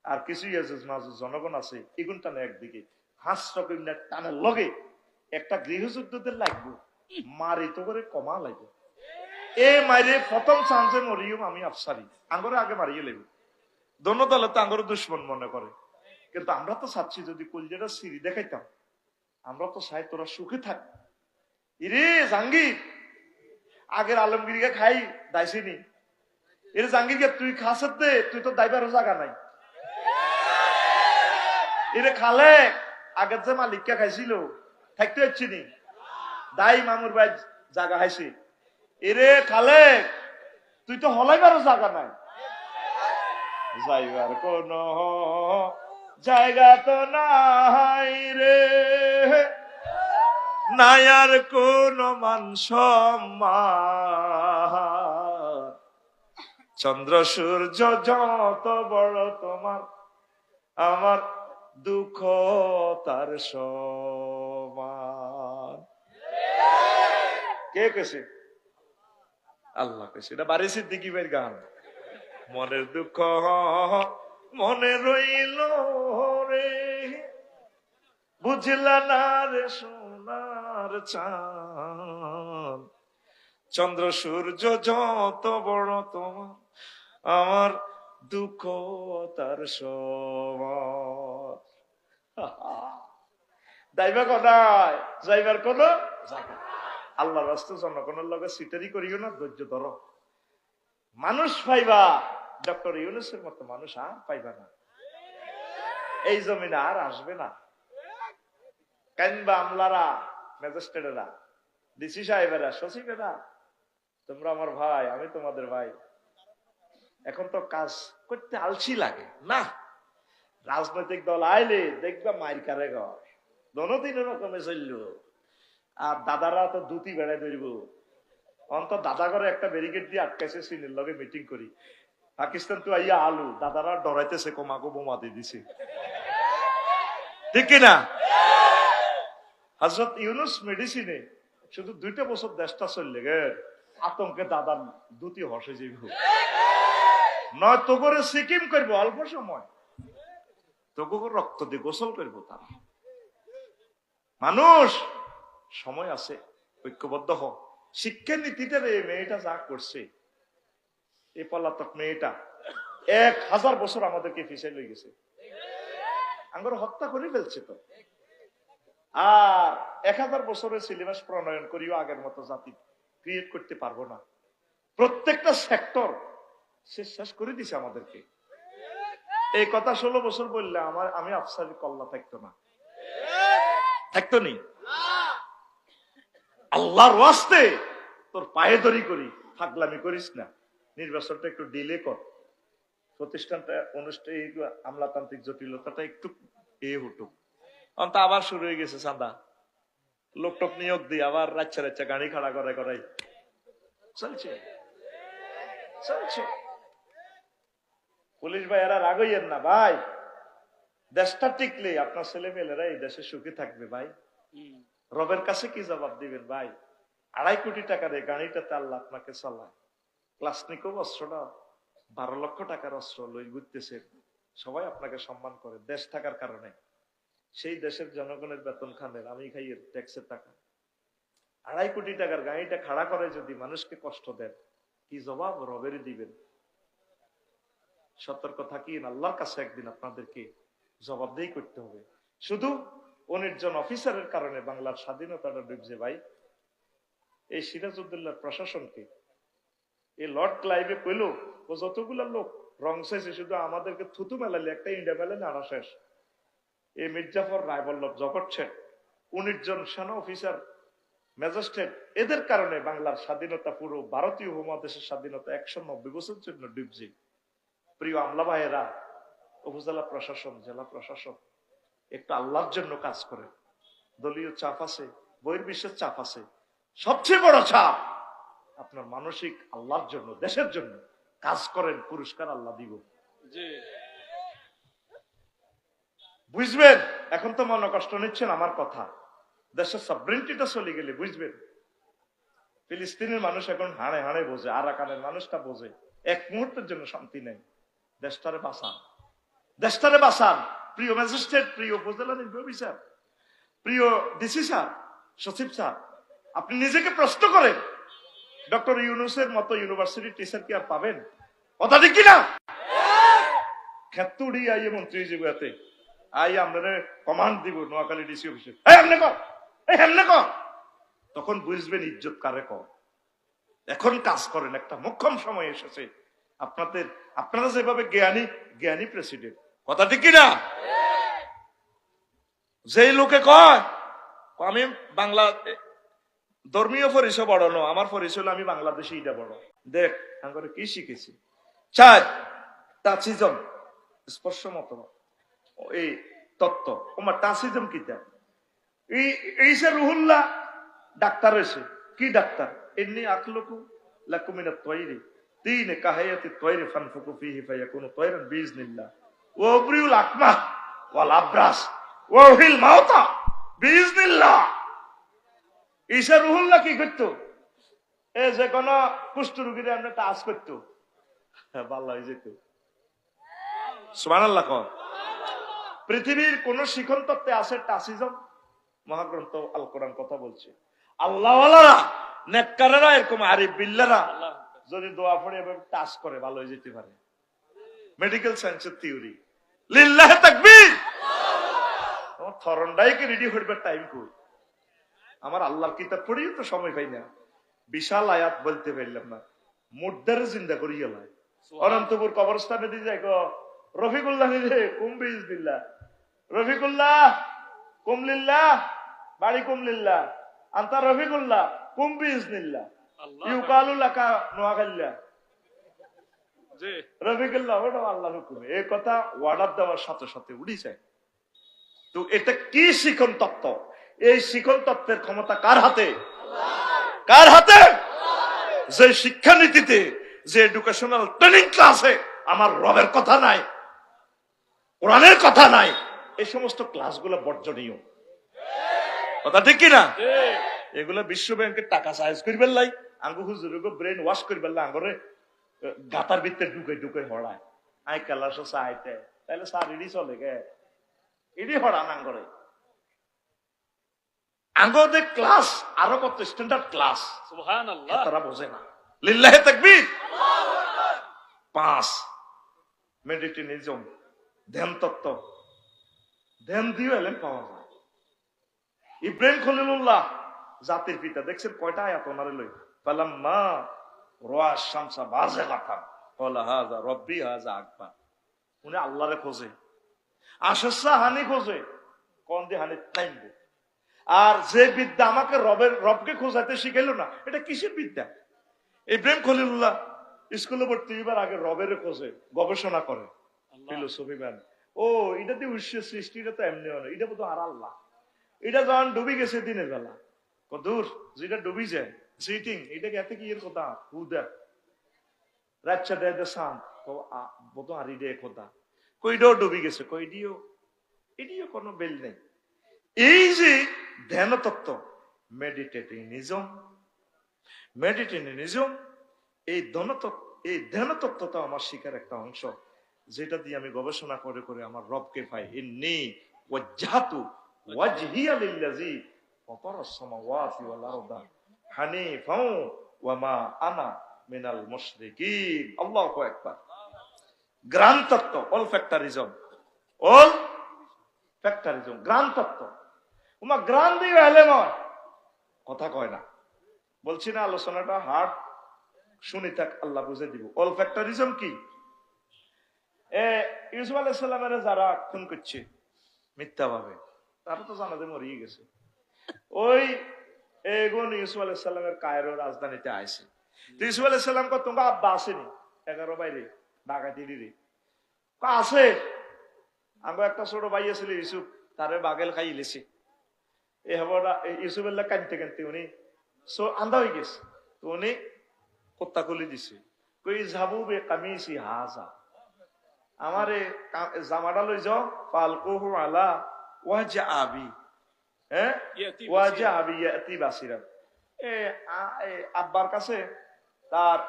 আর কিছু ইয়াজুজ মাজুজ জনগণ আছে এগুন টানে একদিকে, হাঁস রকমের টানের লগে একটা গৃহযুদ্ধদের লাগবো, মারি তো করে কমা লাগবে। এ মাইরে প্রথম চান্সে মরিয়ম আমি আফসারি, আঙ্গরে আগে মারিয়ে লেবে। দোনো দলে তো আঙ্গরে দুশ্মন মনে করে, কিন্তু আমরা তো চাচ্ছি যদি কলজেটা সিঁড়ি দেখাইতাম, আমরা তো চাই তোরা সুখে থাক। ইরে জাহাঙ্গীর, আগের আলমগীরকে খাই দাইছিনি, এর জাহাঙ্গীরকে তুই খাসের দে, তুই তো দাইবারও জায়গা নাই। এরে খালে আগের যে মালিককে খাইছিল থাকতে হচ্ছে নি, দাই মামুর ভাই জায়গা খাইছি। এরে খালে তুই তো হলাইবারও জায়গা নাই, যাইবার কোন জায়গা তো নাই রে, নাই আর কোন মান সম্মান, চন্দ্র সূর্য যত বড় তোমার, আমার দুঃখ তার সমান। কে কেছে? আল্লাহ কেছে। এটা বাড়ি সিদ্দিকী ভাইয়ের গান। মনের দুঃখ মনে রইল রে, বুঝলা না রে সোনার চাঁদ, চন্দ্র সূর্য যত বড় তোমার, আমার দুঃখ তার সমান। দাইবা কোনায়, যাইবার কোন জায়গা। আল্লাহ রাস্তা জনগণের লগে সিটারি করিও না, ধৈর্য ধরো। মানুষ পাইবা ডক্টর ইউনূসের মতো মানুষ আর পাইবা না, এই জমিনে আর আসবে না। কাইনবা আমলারা, ম্যাজিস্ট্রেটেরা, ডিসি সাহেবেরা, সচিবেরা, তোমরা আমার ভাই, আমি তোমাদের ভাই। এখন তো কাজ করতে আলসি লাগে না। রাজনৈতিক দল আইলে দেখবা মাইর কারে ঘর দোনো তিন রকমে চলল। আর দাদারা তো দুটি বেড়াই ধরব, অন্ত দাদা ঘরে একটা ব্যারিকেড দিয়ে আটকাইছে, সিনের লগে মিটিং করি, পাকিস্তান তো আইয়া আলু, দাদারা ডরাইতেছে কমাকো বোমা দিয়ে দিছে, ঠিক কিনা? হযরত ইউনূস মেডিসিনে শুধু 2টা বছর দেশটা চললে গে, আতঙ্কে দাদা দুটি হসে যাইব, নয় তো করে সিকিম করবো অল্প সময়, তবু রক্ত দিয়ে গোসল করবো। তারা মানুষ সময় আছে, ঐক্যবদ্ধ হ। শিক্ষা নীতিটা এই মেয়েটা যা করছে, এই পলাতক মেয়েটা 1000 বছর আমাদেরকে ফিসাই লই গেছে, আমরা হত্যা করে ফেলছে তো। আর 1000 বছরের সিলেবাস প্রণয়ন করিও আগের মতো জাতি ক্রিয়েট করতে পারবো না। প্রত্যেকটা সেক্টর সে শেষ করে দিছে আমাদেরকে। এই কথা 16 বছর বললে আমি আফসারি কল্লা থাকতো না, থাকতো নি। আল্লাহর ওয়াস্তে তোর পায়ে দড়ি করি, ফাগলামি করিস না, নির্বাচনটা একটু ডিলে কর, প্রতিষ্ঠানটা অনুষ্ঠান আমলাতান্ত্রিক জটিলতাটা একটু হুটুক। অন্ত আবার শুরু হয়ে গেছে চাঁদা, লোকটক নিয়োগ দিয়ে আবার রাচ্চা গাড়ি খাড়া করাই চলছে চলছে। পুলিশ ভাই এরা রাগ হইয়েন না ভাই, দেশটা টিকলে আপনার ছেলে মেয়েরা এই দেশে সুখী থাকবে ভাই। রবের কাছে কি জবাব দিবেন ভাই? 2.5 কোটি টাকার এই গাড়িটাতে আল্লাহ আপনাকে চালায়, ক্লাসনিকও অস্ত্রটা 12 লক্ষ টাকার অস্ত্র লই ঘুরতেছে, সবাই আপনাকে সম্মান করে দেশ থাকার কারণে। সেই দেশের জনগণের বেতন খানের, আমি খাই এর ট্যাক্সের টাকা। 2.5 কোটি টাকার গাড়িটা খাড়া করে যদি মানুষকে কষ্ট দেন, কি জবাব রবেরই দিবেন? সতর্ক থাকিন, আল্লাহর কাছে একদিন আপনাদেরকে জবাবদেহি করতে হবে। শুধু 19 জন অফিসারের কারণে বাংলার স্বাধীনতাটা ডুবছে ভাই। এই সিরাজউদ্দৌলার প্রশাসনকে এই লর্ড ক্লাইভে কইল, ও যতগুলা লোক রং চাইছে শুধু আমাদেরকে থুতু মেলালে একটা ইন্ডিয়া মেলালে আনা শেষ। এই মির্জাফর, রায়বল্লভ, জগৎ শেঠ, 19 জন সেনা অফিসার, ম্যাজিস্ট্রেট, এদের কারণে বাংলার স্বাধীনতা, পুরো ভারতীয় উপমহাদেশের স্বাধীনতা 190 বছর জন্য ডুবছে। প্রিয় আমলা ভাইয়েরা, উপজেলা প্রশাসন, জেলা প্রশাসন, একটু আল্লাহর জন্য কাজ করে। দলীয় চাপ আছে, বহির্বিশ্বের চাপ আছে, সবচেয়ে বড় ছাপ আপনার মানসিক আল্লাহর জন্য, দেশের জন্য কাজ করেন, পুরস্কার আল্লাহ দিব। বুঝবেন? এখন তো মনে কষ্ট নিচ্ছেন আমার কথা, দেশের সবরেন্টিটা চলে গেলে বুঝবেন। ফিলিস্তিনের মানুষ এখন হাড়ে হাড়ে বোঝে, আরাকানের মানুষটা বোঝে, এক মুহূর্তের জন্য শান্তি নেই। দেশটারে বাঁচান, দেশটারে বাঁচান। প্রিয় ম্যাজিস্ট্রেট, প্রিয় উপজেলা নির্বাহী অফিসার, প্রিয় ডিসি স্যার, সচিব স্যার, আপনি নিজেকে প্রশ্ন করেন, ডক্টর ইউনূসের মতো ইউনিভার্সিটি টিচার কি আর পাবেন? কথা ঠিক কিনা? খেতুড়ি আইয়ে মন্ত্রী জীবতে আই আমরা কমান্ড দিব নোয়াখালী ডিসি অফিসে, তখন বুঝবেন ইজ্জত কারে কর। এখন কাজ করেন, একটা মোক্ষম সময় এসেছে আপনাদের। আপনারা যেভাবে জ্ঞানী, জ্ঞানী প্রেসিডেন্ট, কথা ঠিক কিনা? যেই লোকে কয় আমি বাংলা ধর্মীয় পরিচয় বড় ন, আমার পরিচয় আমি বাংলাদেশি, এটা বড়। দেখ আমি কি শিখেছি, চাই টাচিজম, স্পর্শ মত এই তত্ত্ব, তোমার টাচিজম কি দেয়? এই যে রুহুল্লাহ ডাক্তার হয়েছে, কি ডাক্তার? এমনি আখলুকু লাকুমিনাত তয়রি তিন কাহায়াতি তয়রি ফানফুকু ফিহি ফায়াকুনু তয়রান বিইজনিল্লাহ ওয়া উবরিউল আকমাহ ওয়াল আবরাস ওয়া উহিল মাউতা বিইজনিল্লাহ। ঈসা রুহুল্লাহ কি করতো? এ যে কোন কুষ্ঠ রোগীর আমরা টাচ করতো, ভালো হয়ে যেত। সুবহানাল্লাহ। পৃথিবীর কোন শিখন তত্ত্বে আছে টাচিজম? মহাগ্রন্থ আল কোরআন কথা বলছে। আল্লাহওয়ালারা, নেককারেরা, এরকম আরিফ বিল্লাহরা যদি দোয়া পড়ে এভাবে টাচ করে ভালো হয়ে যেতে পারে। মেডিকেল সায়েন্সের থিওরি। লিল্লাহে তাকবীর। আমার থরনডাইকে রেডি হইবার টাইম কই? আমার আল্লাহর কিতাব পড়িও তো সময় পাই না, বিশাল আয়াত বলতে পারলাম না, মুর্দারে জিন্দা করিয়া লাই। অনন্তপুর কবরস্থানে দিয়ে যাই গো রফিকুল্লাহ নিজে কুম্বিজ দিল্লা, রফিকুল্লাহ কুমলিল্লাহ, বাড়ি কুমলিল্লাহ, আন্তা রফিকুল্লাহ কুম্বিজ নিল্লা, ইউকালু লাকা নোয়াখাল্লা, রফিকুল্লাহ ওটা আল্লাহর হুকুমে। এই কথা অর্ডার দেওয়ার সাথে সাথে উড়ি যায়। তো এটা কি শিখন তত্ত্ব? এই শিখন তত্ত্বের ক্ষমতা কার হাতে? কার হাতে? যে শিক্ষানীতিতে, যে এডুকেশনাল ট্রেনিং ক্লাসে আমার রবের কথা নাই, কোরআনের কথা নাই, এই সমস্ত ক্লাসগুলো বর্জনীয়। কথা ঠিক কিনা? এগুলো বিশ্ব ব্যাংকের টাকা সাইজ করবেন লাই, আঙ্গু হুজুর ব্রেন ওয়াশ করবেন লাই, আঙ্গরে গাতার ভিতরে ঢুকে ঢুকে হড়ায় আই কালার চাইতে, তাহলে স্যার ইডি চলে গে, ইডি হড়ান আঙ্গরে। আঙ্গদের ক্লাস আরো কত স্ট্যান্ডার্ড ক্লাস, সুবহানাল্লাহ, তারা বোঝে না। লিল্লাহে তাকবীর। 5 মেডিটেশন, ধ্যান তত্ত্ব, ধ্যান দিয়ে এলেন পাওয়া যায়। ইব্রাহিম খলিলুল্লাহ জাতির পিতা, দেখছেন কয়টা আয়াত ওনারে লই? ফালাম্মা রাআ শামসা বাযিগাতান ক্বালা হাযা রাব্বি হাযা আকবার। উনি আল্লাহরে খোঁজে, আশাসা হানি খোঁজে, কোন দিয়ে হানি টাইমবে। আর যে বিদ্যা আমাকে রবকে খোঁজাতে শিখাইলো না, এটা কিসের বিদ্যা? ইব্রাহিম খলিলুল্লাহ স্কুলে ভর্তি হইবার আগে রবের খোঁজে, গবেষণা করে, ফিলোসফি ম্যান। ও এটা দিয়ে উৎসের সৃষ্টি, এটা তো এমনি হয় না, এটা বোধ আর আল্লাহ। এটা যখন ডুবি গেছে দিনের বেলা, দূর যেটা ডুবি যায় সিটিং, এটা এতে কি এর কথা হুদা রাচ্চা দেয় সান বোধ আর ইডে কথা কইডাও ডুবি গেছে, কইডিও এটিও কোনো বেল নেই। এই যে ধ্যান তত্ত্ব, মেডিটেশনিজম, এই ধ্যান তত্ত্বটা আমার শিখার একটা অংশ, যেটা দিয়ে আমি গবেষণা করে করে আমার রবকে পাই। ইন্নী ওয়াজজাহতু ওয়াজহিয়া লিল্লাযী ফাতারাস সামাওয়াতি ওয়াল আরদা হানিফাও ওয়া মা আনা মিনাল মুশরিকিন। আল্লাহু আকবার। গ্রান তত্ত্ব, অলফ্যাক্টরিজম, গ্রান তত্ত্ব। ওমা গ্রান দিয়ে এলে নয়, কথা কয় না, বলছি না আলোচনাটা হার্ড, শুনি থাক, আল্লাহ বুঝে দিব। অলফ্যাক্টরিজম কি? ইউসুফ আলাইহিস সালামের যারা খুন করছে মিথ্যা ভাবে, তারা তো জানাতে মরিয়ে গেছে। ওই এগুন ইউসুফ আলাইহিস সালামের কায়রো রাজধানীতে আইছে। তো ইউসুফ আলাইহিস সালাম কো তোমার আব্বা আসেনি 11 বাইরে ডাকাতি দিদি আছে, আমরা একটা ছোট ভাই ছিল ইউসুফ, তারে বাগেল খাই লেছে। এ হবরা ইউসুফ আল্লাহ কানতে কানতে উনি আন্দা হয়ে গেছে। তো উনি কুত্তা খুলে দিছে, কই যাবু বে কামিসি হাজা, আমারে জামাটা লই যাও, ফালকুহু আলা ওয়াজা আবি, হ্যাঁ ওয়াজা আবি ইয়াতি বাসিরা। আব্বার কাছে তার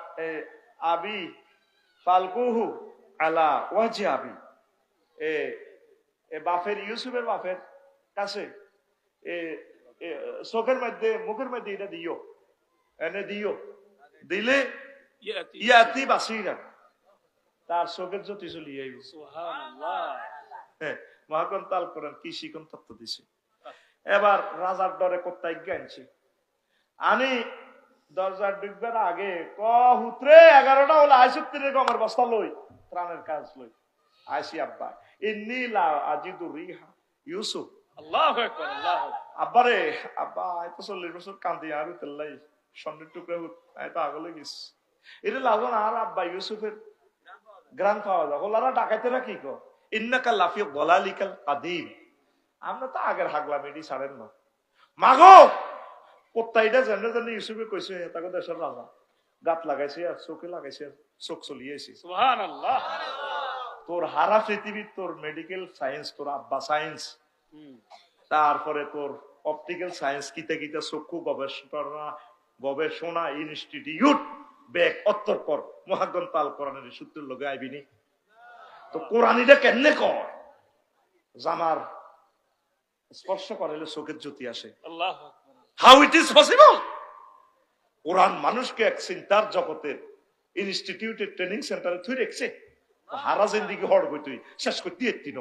আবি ফালকুহু আলা ওয়াজা আবি, বাফের ইউসুফের বাফের কাছে চোখের মধ্যে মুখের মধ্যে এটা দিও, এনে দিও, দিলে ইয়াতি বাসিরা, তার চোখের জ্যোতি চলিয়ে আইব। মহাগ্রন্থ আল কোরআন কি শিকন তত্ত্ব দিছে। এবার রাজার ডরে কোথায় গেছে, আনি দরজার ঢুকবার আগে হুতরে 11টা হলো আইসুত্তির গমের বস্তা লই, ত্রাণের কাজ লই আইসি আব্বা, ইন্নী লা আজিদু রিহা ইউসুফ। আল্লাহু আকবার, আল্লাহু আব্বারে, আব্বা আই তো 40 বছর কান্দি আর তেল্লাই স্বর্ণের টুকরা আই তো আগলে গেছি, এটা লাগন আর আব্বা ইউসুফের গ্রান পাওয়া যায়। ওলারা ডাকাইতেরা কি কো, ইন্নাকা লাফি গলালিকাল কাদিম, আমরা তো আগের হাগলা মেডি ছাড়েন না। মাগো কোত্তাইটা জানে জানে ইউসুফে কইছে তাকে দেশের রাজা, গাত লাগাইছে আর চোখে লাগাইছে, চোখ চলিয়েছে। সুবহানাল্লাহ। তোর হারা পৃথিবীর তোর মেডিকেল সায়েন্স, তোর আব্বা সায়েন্স, তারপরে তোর অপটিক্যাল সায়েন্স, কিতা কিতা চক্ষু গবেষণা ইনস্টিটিউট ব্যাগ অত্তর পর মহাগ্রন্থ আল কোরআনের সূত্রের লগে আইবিনি। তো কোরআনিটা কেমনে কর, জামার স্পর্শ করাইলে চোখের জ্যোতি আসে। How it is possible? কোরআন মানুষকে এক চিন্তার জগতের ইনস্টিটিউটের ট্রেনিং সেন্টারে থুই রেখেছে, হারা জিন্দিগি হড় গই তুই শেষ করতে এতিন।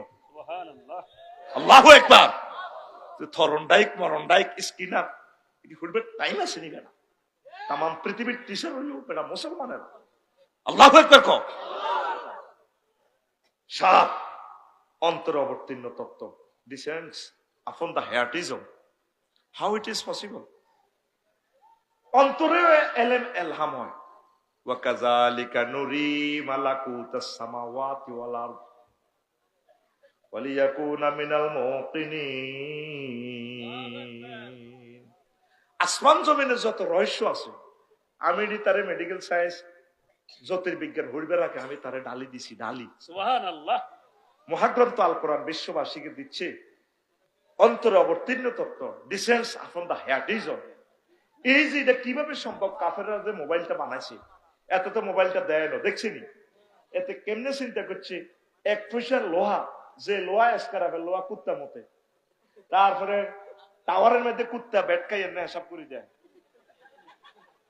আল্লাহু আকবার। থরনডাইক মরনডাইক স্কিনার কি ফুটবে টাইম আছে নি কেন? তাম পৃথিবীর টিচার হইল বেটা মুসলমানের। আল্লাহু আকবার কও। সাত অন্তর অবতীর্ণ তত্ত্ব, descends upon the heartism. How it is possible? অন্তরে এলেম এলহাম হয়। ওয়াকাযালিকা নুরি মালাকুতাস সামাওয়াতি ওয়াল আরদ ওয়ালিয়াকুনা মিনাল মুকিনিন। আসমান জমিনে যত রহস্য আছে আমি তারে মেডিকেল সায়েন্স জ্যোতির্বিজ্ঞান হইবে রাখে, আমি তারে ডালি দিছি, ডালি। সুবহানাল্লাহ। মহাগ্রন্থ আল কোরআন বিশ্ববাসীকে দিচ্ছে অন্তরে অবতীর্ণ তত্ত্ব, ডিসেন্স আপন দ্য হার্টিজম। এই যে এটা কিভাবে সম্ভব? কাফেররা যে মোবাইলটা বানাইছে, এত তো মোবাইলটা দেয় না, দেখছিনি? এতে কেমনে চিন্তা করছে, 1 পয়সার লোহা, যে লোহা এসকারাবে লোহা কুত্তা মতে, তারপরে টাওয়ারের মধ্যে কুত্তা বেটকাই এনে হিসাব করে দেয়।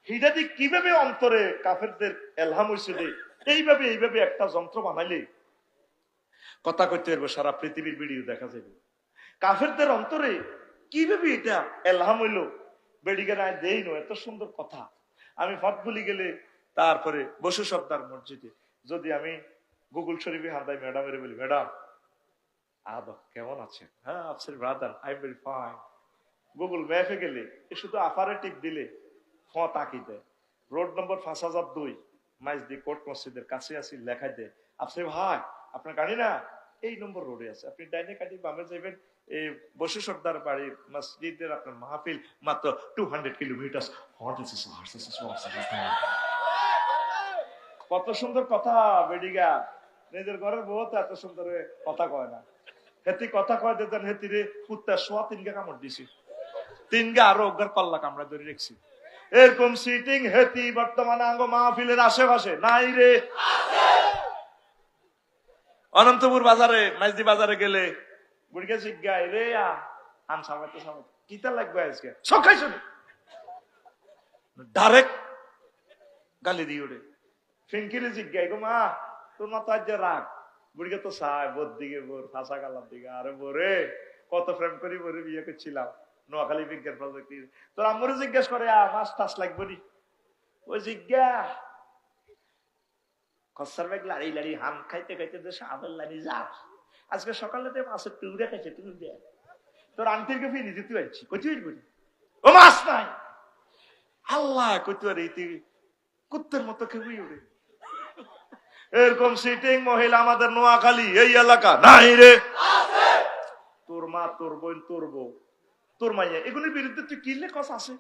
হিটা দিয়ে কিভাবে অন্তরে কাফেরদের এলহাম হয়েছে, এইভাবে একটা যন্ত্র বানাইলে কথা কইতে পারবো, সারা পৃথিবীর ভিডিও দেখা যাবে। কাফেরদের অন্তরে কিভাবে এটা এলহাম হইলো, বেডিকে রায় দেই নো, এত সুন্দর কথা। আমি ফতগুলি গেলে, তারপরে বসু সর্দার মসজিদে যদি আমি গুগল শরীফে হান্দাই ম্যাডামের বলি, ম্যাডাম আদব কেমন আছেন? হ্যাঁ Afsar brother I am very fine. Google ম্যাপে গেলে শুধু আফারে টিপ দিলে তাকি দেয়, রোড নম্বর 5002 মাইজদি কোর্ট মসজিদের কাছে আছি, লেখাই দেয় আফসার ভাই আপনার গাড়ি না এই নম্বর রোডে আছে, আপনি ডাইনে কাটি বামে যাবেন, এই বসু সর্দার বাড়ি মসজিদের আপনার মাহফিল মাত্র 200 কিলোমিটার। কত সুন্দর কথা বেডিগা, নিজের ঘরের বউ তো এত সুন্দর কথা কয় না। হেতি কথা কয় দিতেন, হেতিরে কুত্তা সোয়া 3 গা কামড় দিছি, 3 গা আরো অজ্ঞার পাল্লা কামড়া ধরে রেখছি। এরকম সিটিং হেতি বর্তমানে আঙ্গ মাহফিলের আশেপাশে নাই রে। অনন্তপুর বাজারে মাইজদি বাজারে গেলে বুড়িকে জিজ্ঞাই রে আন সামাইতে সামাইতে কিতা লাগবে আজকে সকাই শুনি ডাইরেক্ট গালি দিয়ে ওরে। ফিঙ্কিরে জিজ্ঞাই গো মা তোর মাথা আজ রাগ, বুড়িকে তো চাই বোর দিকে বোর ফাঁসা গালার দিকে, আরে বোরে কত প্রেম করি বোরে বিয়ে করছিলাম নোয়াখালী বিজ্ঞান প্রযুক্তি, তোর আম্মুরে জিজ্ঞেস করে মাছ টাছ লাগবে নি, ওই জিজ্ঞা খসার ব্যাগ লাড়ি লাড়ি হাম খাইতে খাইতে দেশে আমের লাড়ি যা আজকে সকালে মাছের টুকরা খাইছে, তুমি দেয় তোর আন্টিরকে ফিরে দিতে পারছি, কচি করি ও মাছ নাই আল্লাহ কইতে পারে কুত্তের মতো খেবই ওরে। এরকম সিটিং মহিলা আমাদের নোয়াখালী এই এলাকা নাই রে। তোর মা তোর বোন তোর বউ তোর মাইয়া এগুলির বিরুদ্ধে তুই কি লেখস আছে?